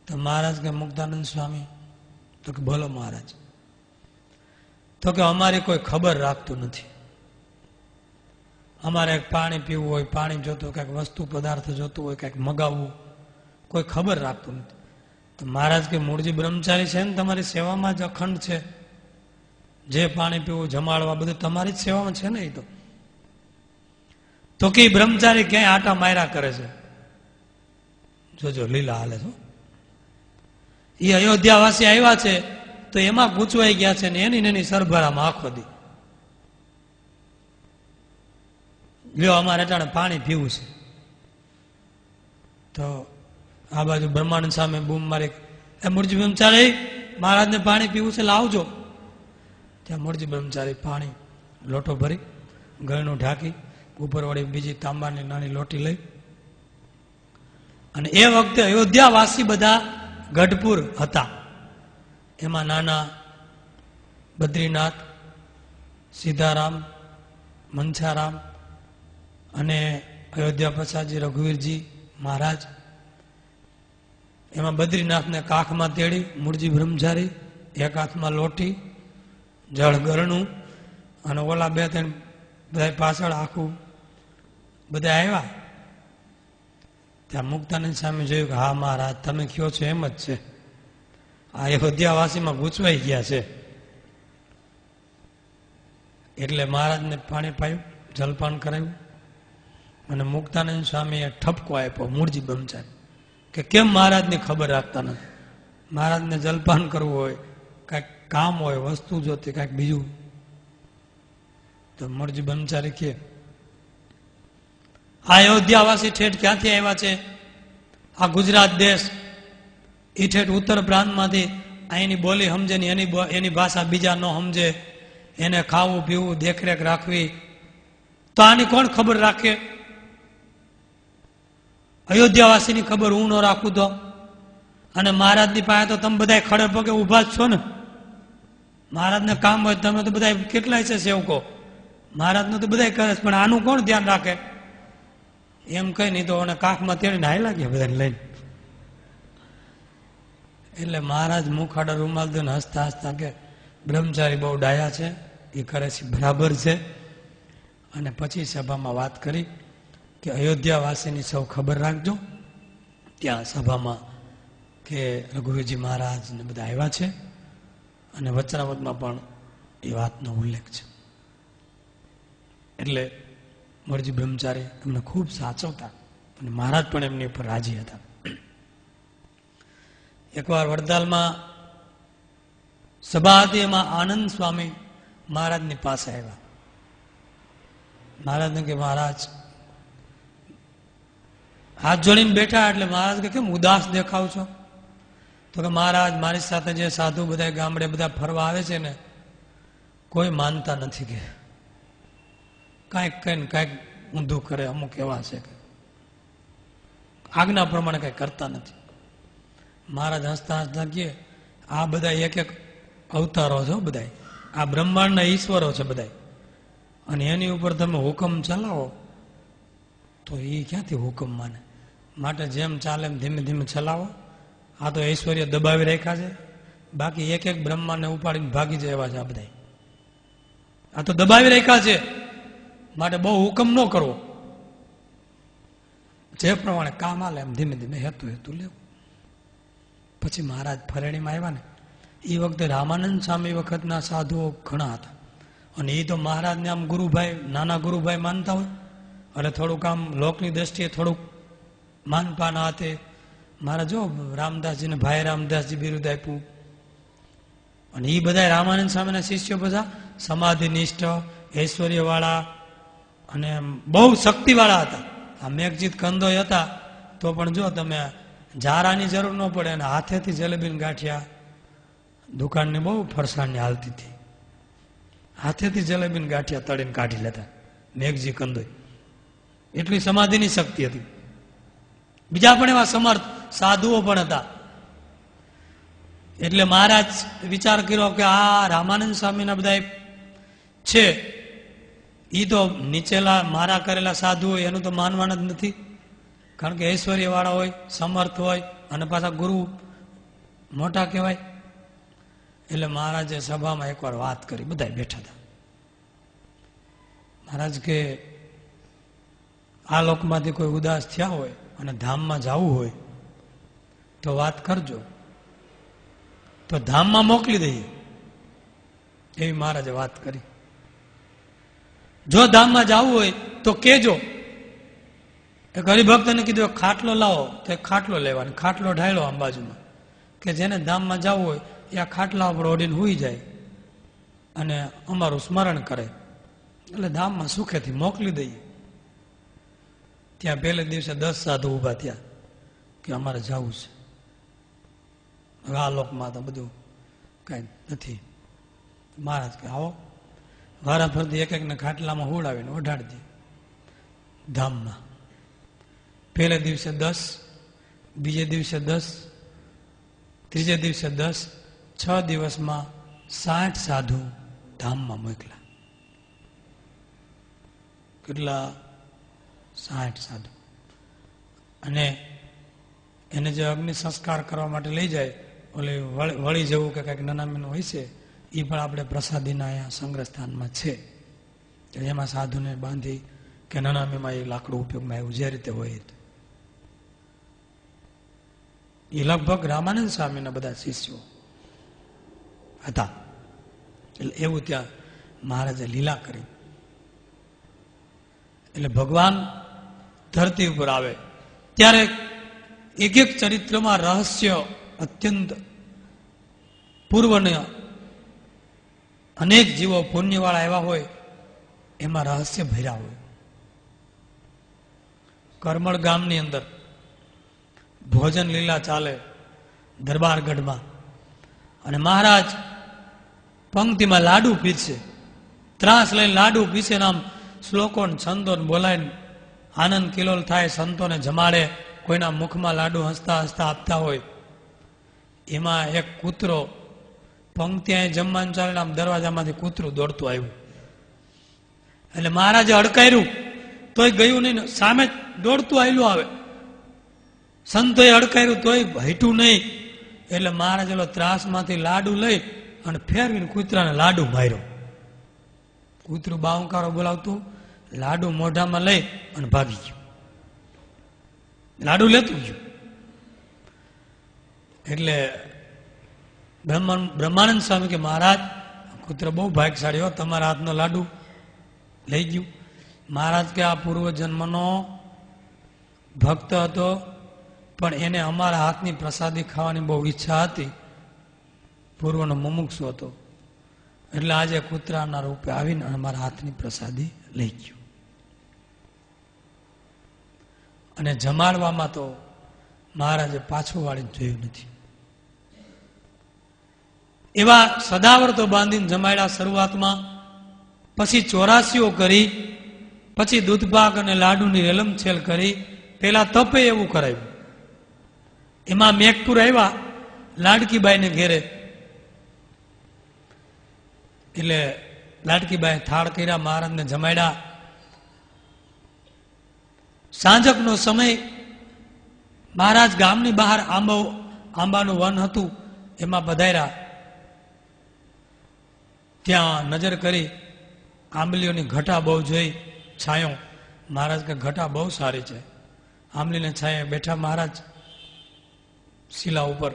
તો મહારાજ કે મુક્તાનંદ સ્વામી? તો કે બોલો મહારાજ. તો કે અમારી કોઈ ખબર રાખતું નથી. અમારે પાણી પીવું હોય, પાણી જોતું, કંઈક વસ્તુ પદાર્થ જોતું હોય, કંઈક મગાવવું, કોઈ ખબર રાખતું નથી. તો મહારાજ કે મૂળજી બ્રહ્મચારી છે ને તમારી સેવામાં જ અખંડ છે, જે પાણી પીવું, જમાડવા બધું તમારી જ સેવામાં છે ને. એ તો કે બ્રહ્મચારી ક્યાંય આટા માર્યા કરે છે, જોજો લીલા હાલે છો. એ અયોધ્યાવાસી આવ્યા છે તો એમાં ગૂંચવાઈ ગયા છે ને એની સરભરામાં આખો દી. લ્યો અમારે અટાણે પાણી પીવું છે. તો આ બાજુ બ્રહ્માનંદ સામે બૂમ મારી, એ મૂળજી બ્રહ્મચારી મહારાજને પાણી પીવું છે, લાવજો. ત્યાં મૂળજી બ્રહ્મચારી પાણી લોટો ભરી ગળનું ઢાંકી ઉપર વળી બીજી તાંબાની નાની લોટી લઈ, અને એ વખતે અયોધ્યાવાસી બધા ગઢપુર હતા. એમાં નાના બદ્રીનાથ, સીધારામ, મંછારામ અને અયોધ્યા પ્રસાદજી, રઘુવીરજી મહારાજ. એમાં બદ્રીનાથને કાખમાં તેડી મૂળજી બ્રહ્મચારી, એક હાથમાં લોટી, જળ ગરણું, અને ઓલા 2-3 બધા પાછળ આખું બધા આવ્યા. ત્યાં મુક્તાનંદ સામે જોયું કે હા મહારાજ તમે કહો છો એમ જ છે, આ અયોધ્યાવાસીમાં ગૂંચવાઈ ગયા છે. એટલે મહારાજને પાણી પાયું, જલપાન કરાવ્યું, અને મુક્તાનંદ સ્વામીએ ઠપકો આપ્યો મૂળજી બ્રહ્મચારી કે કેમ મહારાજની ખબર રાખતા નથી? મહારાજને જલપાન કરવું હોય, કાંઈક કામ હોય, વસ્તુ જોતી, કાંઈક બીજું. તો મૂળજી બ્રહ્મચારી કે આ અયોધ્યાવાસી ઠેઠ ક્યાંથી આવ્યા છે? આ ગુજરાત દેશ, એ ઠેઠ ઉત્તર પ્રાંતમાંથી અહીંની બોલી સમજે ને એની ભાષા બીજા ન સમજે, એને ખાવું પીવું દેખરેખ રાખવી, તો આની કોણ ખબર રાખે? અયોધ્યાવાસીની ખબર હું ન રાખું તો? અને મહારાજની પાસે તો તમે બધા ખડે પગે ઉભા જ છો ને. મહારાજને કામ હોય, તમે તો બધા કેટલાય છે સેવકો, મહારાજનું તો બધા કરે છે, પણ આનું કોણ ધ્યાન રાખે? એમ કઈ નહીં તો કાખમાં તેડીને હાઈ લાગ્યા બધાને લઈને. એટલે મહારાજ મુખાડા રૂમાલ દઈને હસતા હસતા કે બ્રહ્મચારી બહુ ડાયા છે, એ કરે છે બરાબર છે. અને પછી સભામાં વાત કરી કે અયોધ્યાવાસીની સૌ ખબર રાખજો. ત્યાં સભામાં કે રઘુવીરજી મહારાજ ને બધા આવ્યા છે, અને વચનામૃતમાં પણ એ વાતનો ઉલ્લેખ છે. એટલે મૂળજી બ્રહ્મચારી એમને ખૂબ સાચવતા, અને મહારાજ પણ એમની ઉપર રાજી હતા. એકવાર વડતાલમાં સભા હતી, એમાં આનંદ સ્વામી મહારાજની પાસે આવ્યા. મહારાજને કે મહારાજ, હાથ જોડીને બેઠા. એટલે મહારાજ કે કેમ ઉદાસ દેખાવ છો? તો કે મહારાજ મારી સાથે જે સાધુ બધા ગામડે બધા ફરવા આવે છે ને, કોઈ માનતા નથી કે કાંઈક કહીને કાંઈક ઊંધું કરે. અમુક એવા છે કે આજ્ઞા પ્રમાણે કંઈ કરતા નથી. મહારાજ હસતા હસતા કહે, આ બધા એક એક અવતારો છો, બધા આ બ્રહ્માંડના ઈશ્વરો છે બધા, અને એની ઉપર તમે હુકમ ચલાવો તો એ ક્યાંથી હુકમ માને? માટે જેમ ચાલે એમ ધીમે ધીમે ચલાવો. આ તો ઐશ્વર્ય દબાવી રાખ્યા છે, બાકી એક એક બ્રહ્માંડને ઉપાડીને ભાગી જાય એવા છે આ બધા. આ તો દબાવી રાખ્યા છે, માટે બહુ હુકમ ન કરવો. જે પ્રમાણે કામ આલે એમ ધીમે ધીમે હેતુ લેવું. પછી મહારાજ ફરેણીમાં આવ્યા ને એ વખતે રામાનંદ સ્વામી વખતના સાધુઓ ઘણા હતા, અને એ તો મહારાજને આમ ગુરુભાઈ, નાના ગુરુભાઈ માનતા હોય, એટલે થોડુંક આમ લોકની દ્રષ્ટિએ થોડુંક માનપાન હાથે મારા જો રામદાસજીને ભાઈ રામદાસજી બિરુદ આપ્યું. અને એ બધા રામાનંદ સ્વામીના શિષ્યો બધા સમાધિનિષ્ઠ, ઐશ્વર્યવાળા અને બહુ શક્તિવાળા હતા. આ મેઘજીત કંદોય હતા તો પણ જો તમે જારાની જરૂર ન પડે, અને હાથેથી જલેબીને ગાંઠિયા, દુકાનની બહુ ફરસાણની હાલતી હતી, હાથેથી જલેબીને ગાંઠિયા તળીને કાઢી લેતા મેઘજી કંદોય. એટલી સમાધિની શક્તિ હતી. બીજા પણ એવા સમર્થ સાધુઓ પણ હતા. એટલે મહારાજ વિચાર કર્યો કે આ રામાનંદ સ્વામીના બધા છે, એ તો નીચેલા મારા કરેલા સાધુ હોય એનું તો માનવાના જ નથી, કારણ કે ઐશ્વર્ય વાળા હોય, સમર્થ હોય, અને પાછા ગુરુ મોટા કહેવાય. એટલે મહારાજે સભામાં એકવાર વાત કરી, બધા બેઠા હતા. મહારાજ કે આ લોકમાંથી કોઈ ઉદાસ થયા હોય અને ધામમાં જવું હોય તો વાત કરજો, તો ધામમાં મોકલી દઈએ. એવી મહારાજે વાત કરી. જો ધામમાં જવું હોય તો કેજો. એક હરિભક્તને કીધું ખાટલો લાવો, તો એક ખાટલો લેવાનો, ખાટલો ઢાળ્યો આમ બાજુમાં, કે જેને ધામમાં જવું હોય એ આ ખાટલા ઉપર ઓઢીને હુઈ જાય અને અમારું સ્મરણ કરે, એટલે ધામમાં સુખેથી મોકલી દઈએ. ત્યાં પહેલે દિવસે 10 સાધુ ઉભા થયા કે અમારે જવું છે. આ લોકમાં તો બધું કાંઈ નથી. મહારાજ કે આવો, વારા ફરતી એક એકને ખાટલામાં હુડાવીને ઓઢાડી દે ધામમાં. પહેલે દિવસે 10, બીજે દિવસે 10, ત્રીજે દિવસે 10, 6 દિવસમાં 60 સાધુ ધામમાં મોકલા. કેટલા? 60 સાધુ. અને એને જે અગ્નિ સંસ્કાર કરવા માટે લઈ જાય, ઓલી વળી જવું કે કંઈક નનામીનું હોય છે, એ પણ આપણે પ્રસાદીના અહીંયા સંગ્રહ સ્થાનમાં છે. એમાં સાધુને બાંધી કે નનામીમાં એ લાકડું ઉપયોગમાં આવ્યું, જે રીતે હોય એ લગભગ રામાનંદ સ્વામીના બધા શિષ્યો હતા. એટલે એવું ત્યાં મહારાજે લીલા કરી. એટલે ભગવાન ધરતી ઉપર આવે ત્યારે એક એક ચરિત્રમાં રહસ્ય અત્યંત પૂર્વને અનેક જીવો પુણ્યવાળા આવ્યા હોય એમાં રહસ્ય ભર્યા હોય. કરમળ ગામની અંદર ભોજન લીલા ચાલે દરબારગઢમાં, અને મહારાજ પંક્તિમાં લાડુ પીરસે, ત્રાસ લઈને લાડુ પીસે, આમ શ્લોકો છંદો બોલાય, આનંદ કિલોલ થાય, સંતોને જમાડે, કોઈના મુખમાં લાડુ હસતા હસતા આપતા હોય. એમાં એક કૂતરો પંક્તિ જમવાનું ચાલે, આમ દરવાજામાંથી કૂતરું દોડતું આવ્યું. એટલે મહારાજે અડકાર્યું તોય ગયું નહીં, સામે દોડતું આવેલું આવે. સંતોએ અડકાર્યું તોય હટ્યું નહીં. એટલે મહારાજ એલો ત્રાસમાંથી લાડુ લઈ અને ફેરવીને કૂતરાને લાડુ માર્યો. કૂતરું બાવકારો બોલાવતું, લાડુ મોઢામાં લઈ અને ભાગી ગયું. લાડુ લેતું ગયું. એટલે બ્રહ્માનંદ સ્વામી કે મહારાજ, કૂતરો બહુ ભાગ્યશાળી હો, તમારા હાથનો લાડુ લઈ ગયું. મહારાજ કે આ પૂર્વ જન્મનો ભક્ત હતો, પણ એને અમારા હાથની પ્રસાદી ખાવાની બહુ ઈચ્છા હતી, પૂર્વનો મુમુક્ષુ હતો, એટલે આજે કૂતરાના રૂપે આવીને અમારા હાથની પ્રસાદી લઈ ગયું. અને જમાડવામાં તો મહારાજે પાછું વાળીને જોયું નથી. એવા સદાવર્તો બાંધીને જમાડ્યા શરૂઆતમાં, પછી 84 કરી પછી દૂધપાક અને લાડુની રેલમછેલ કરી પેલા તપે એવું કરાવ્યું. એમાં મેઘપુર આવ્યા લાડકીબાઈને ઘેરે, એટલે લાડકીબાઈ થાળ કર્યા, મહારાજને જમાડ્યા. સાંજકનો સમય, મહારાજ ગામની બહાર આંબાનું વન હતું એમાં પધાર્યા. ત્યાં નજર કરી આંબલીઓની ઘટા બહુ જોઈ, છાંયો. મહારાજ કે ઘટા બહુ સારી છે. આંબલીને છાંયે બેઠા મહારાજ શિલા ઉપર.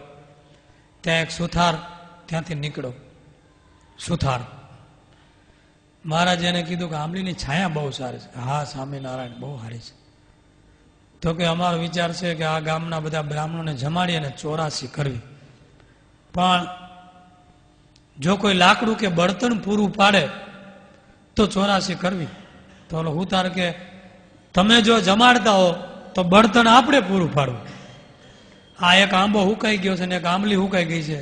ત્યાં એક સુથાર ત્યાંથી નીકળો. સુથાર મહારાજ એને કીધું કે આંબલીની છાયા બહુ સારી છે. હા સ્વામિનારાયણ, બહુ સારી છે. તો કે અમારો વિચાર છે કે આ ગામના બધા બ્રાહ્મણોને જમાડી અને ચોરાસી કરવી, પણ જો કોઈ લાકડું કે બળતણ પૂરું પાડે તો ચોરાસી કરવી. તો ઓલો હુતાર કે તમે જો જમાડતા હો તો બળતણ આપણે પૂરું પાડવું. આ એક આંબો હુકાઈ ગયો છે ને એક આંબલી હુકાઈ ગઈ છે,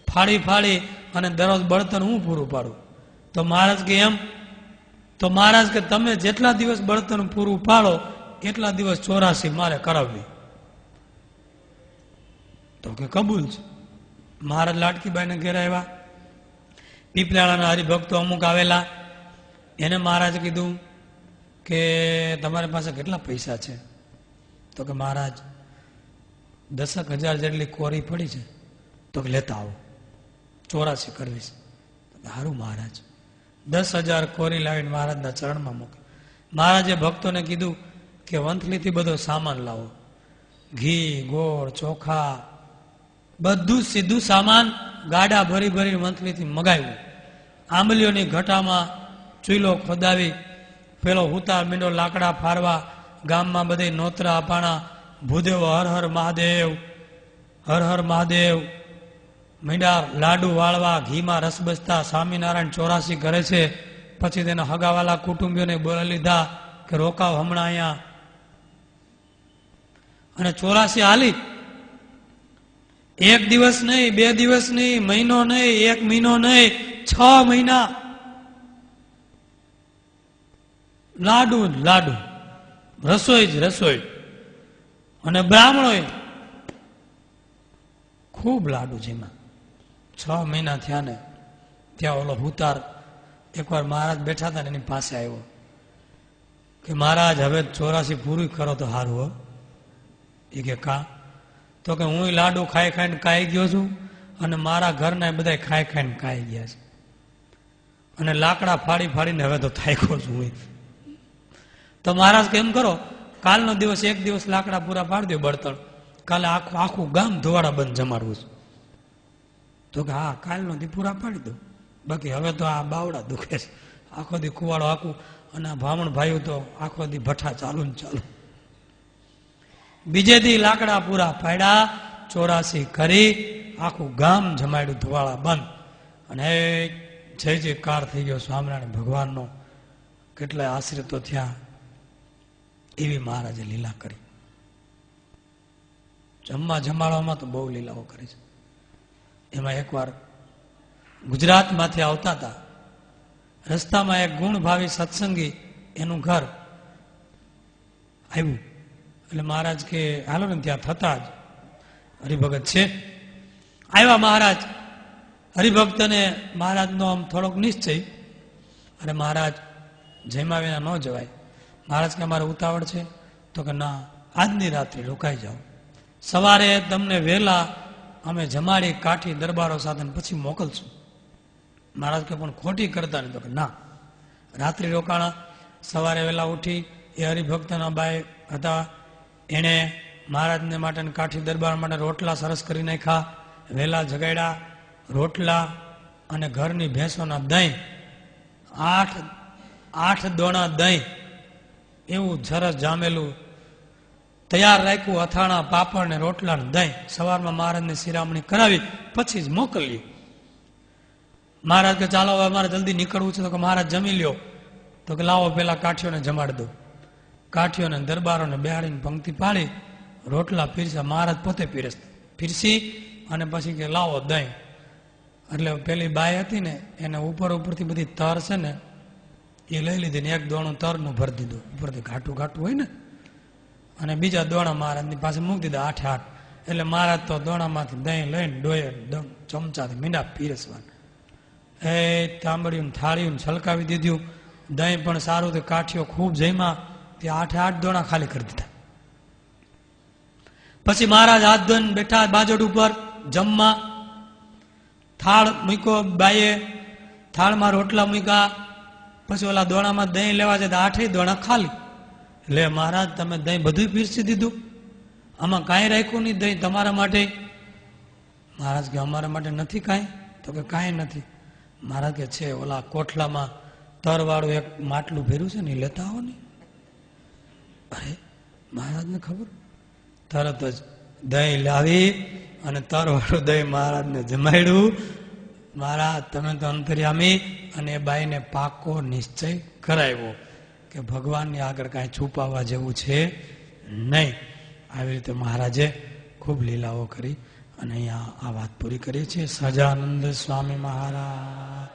ફાડી ફાડી અને દરરોજ બળતણ હું પૂરું પાડું. તો મહારાજ કે એમ? તો મહારાજ કે તમે જેટલા દિવસ બળતણ પૂરું પાડો એટલા દિવસ ચોરાસી મારે કરાવવી. તો કે કબૂલ છે. મહારાજ લાડકીબાઈને ઘેર આવ્યા. પીપલાળાના હરિભક્તો અમુક આવેલા. એને મહારાજે કીધું કે તમારી પાસે કેટલા પૈસા છે? તો કે મહારાજ 10,000 જેટલી કોરી પડી છે. તો કે લેતા આવો, ચોરાસી કરવી છે. સારું મહારાજ. 10,000 કોરી લાવીને મહારાજના ચરણમાં મૂકી. મહારાજે ભક્તોને કીધું કે વંથલીથી બધો સામાન લાવો, ઘી, ગોળ, ચોખા, બધું સીધું સામાન ગાડા ભરી ભરી વંથલીથી મગાવ્યું. આંબલીઓની ઘટામાં ચૂલો ખોદાવી પેલો હુતાર મીંડો લાકડા ફારવા. ગામમાં બધે નોતરા અપાણા. ભૂદેવો હર હર મહાદેવ, હર હર મહાદેવ મીંડા લાડુ વાળવા, ઘીમાં રસબસતા. સ્વામિનારાયણ ચોરાસી કરે છે. પછી તેના હગાવાલા કુટુંબીઓને બોલાવી લીધા કે રોકાવ હમણાં અહીંયા. અને ચોરાસી હાલી. એક દિવસ નહીં, 2 દિવસ નહીં, મહિનો નહીં, 1 મહિનો નહીં, 6 મહિના લાડુ લાડુ, રસોઈ જ રસોઈ. અને બ્રાહ્મણો ખૂબ લાડુ જેમાં. 6 મહિના થયા ને ત્યાં ઓલો હુતાર એકવાર મહારાજ બેઠા હતા ને એની પાસે આવ્યો કે મહારાજ હવે ચોરાસી પૂરી કરો તો સારું હો. એ કે કા? તો કે હું લાડુ ખાઈ ખાઈને કાઈ ગયો છું અને મારા ઘરના બધા ખાઈ ખાઈને કાઈ ગયા છે, અને લાકડા ફાડી ફાડીને હવે તો થાક્યો છું હું. તો મહારાજ કેમ કરો, કાલનો દિવસ 1 દિવસ લાકડા પૂરા પાડી દો બળતણ, કાલે આખું ગામ ધોવાડા બંધ જમાડવું છે. તો કે હા કાલનો દી પૂરા પાડી દો, બાકી હવે તો આ બાવડા દુખે છે, આખો દી કુવાડો આખું. અને આ બ્રાહ્મણ ભાઈઓ તો આખો દી ભઠ્ઠા ચાલુ ને ચાલુ. બીજે દી લાકડા પૂરા પાડ્યા, ચોરાસી કરી, આખું ગામ જમાડ્યું, ધોવાડા બંધ. અને જય જયકાર થઈ ગયો સ્વામિનારાયણ ભગવાનનો. કેટલાય આશ્રિતો થયા. એવી મહારાજે લીલા કરી. જમાડવામાં તો બહુ લીલાઓ કરી છે. એમાં એકવાર ગુજરાતમાંથી આવતા હતા, રસ્તામાં એક ગુણભાવી સત્સંગી એનું ઘર આવ્યું. એટલે મહારાજ કે હાલો ને ત્યાં થતા જ હરિભગત છે. આવ્યા મહારાજ. હરિભક્તને મહારાજનો આમ થોડોક નિશ્ચય, અને મહારાજ જમ્યા વિના ન જવાય. મહારાજ કે અમારે ઉતાવળ છે. તો કે ના, આજની રાત્રે રોકાઈ જાઓ, સવારે તમને વહેલા અમે જમાડી કાઠી દરબારો સાથે પછી મોકલશું. મહારાજ કે પણ ખોટી કરતા નહીં. તો કે ના, રાત્રિ રોકાણા. સવારે વહેલા ઉઠી એ હરિભક્તના બાઈ હતા, એણે મહારાજને માટે કાઠી દરબાર માટે રોટલા સરસ કરી નાખ્યા. વહેલા જગાડ્યા. રોટલા અને ઘરની ભેંસોના દહીં, 8 દોણા દહીં એવું સરસ જામેલું તૈયાર રાખ્યું. અથાણા, પાપડ ને રોટલા ને દહીં. સવારમાં મહારાજને શિરામણી કરાવી પછી જ મોકલ્યું. મહારાજ કે ચાલો હવે અમારે જલ્દી નીકળવું છે. તો કે મહારાજ જમી લ્યો. તો કે લાવો પેલા કાઠીઓને જમાડી દો. કાઠીઓને દરબારોને બેહાડીને પંક્તિ પાડી રોટલા પીરસ્યા. મહારાજ પોતે પીરસી અને પછી કે લાવો દહીં. એટલે પેલી બાઈ હતી ને એને ઉપરથી બધી તર છે ને એ લઈ લીધી ને એક દોણું તરનું ભરી દીધું, ઉપરથી ઘાટું ઘાટું હોય ને, અને બીજા દોણા મહારાજની પાસે મૂકી દીધા 8-8. એટલે મહારાજ તો દોણામાંથી દહીં લઈને ડોયે ચમચાથી મીંડા પીરસવાના. એ તાંબડિયું થાળીયું છલકાવી દીધું, દહીં પણ સારું તે કાઠીઓ ખૂબ જઈમાં તે 8-8 દોણા ખાલી કરી દીધા. પછી મહારાજ હાથ ધોઈને બેઠા બાજોડ ઉપર જમવા. થાળ મૂક્યો બાઈએ, થાળમાં રોટલા મૂક્યા. પછી ઓલા દોણામાં દહીં લેવા છે તો 8 દોણા ખાલી. લે મહારાજ તમે દહીં બધું પીરસી દીધું, આમાં કાંઈ રાખ્યું નહીં દહીં તમારા માટે? મહારાજ કે અમારા માટે નથી કાંઈ. તો કે કાંઈ નથી. મહારાજ કે છે ઓલા કોઠલામાં તરવાળું એક માટલું ભર્યું છે ને એ લેતા આવો ને. અરે મહારાજને ખબર, તરત જ દહીં લાવી અને તરવાળું દહીં મહારાજને જમાડ્યું. મહારાજ તમે તો અંતર્યામી. અને એ બાઈને પાકો નિશ્ચય કરાવ્યો કે ભગવાનની આગળ કાંઈ છુપાવવા જેવું છે નહીં. આવી રીતે મહારાજે ખૂબ લીલાઓ કરી અને અહીંયા આ વાત પૂરી કરીએ છીએ. સહજાનંદ સ્વામી મહારાજ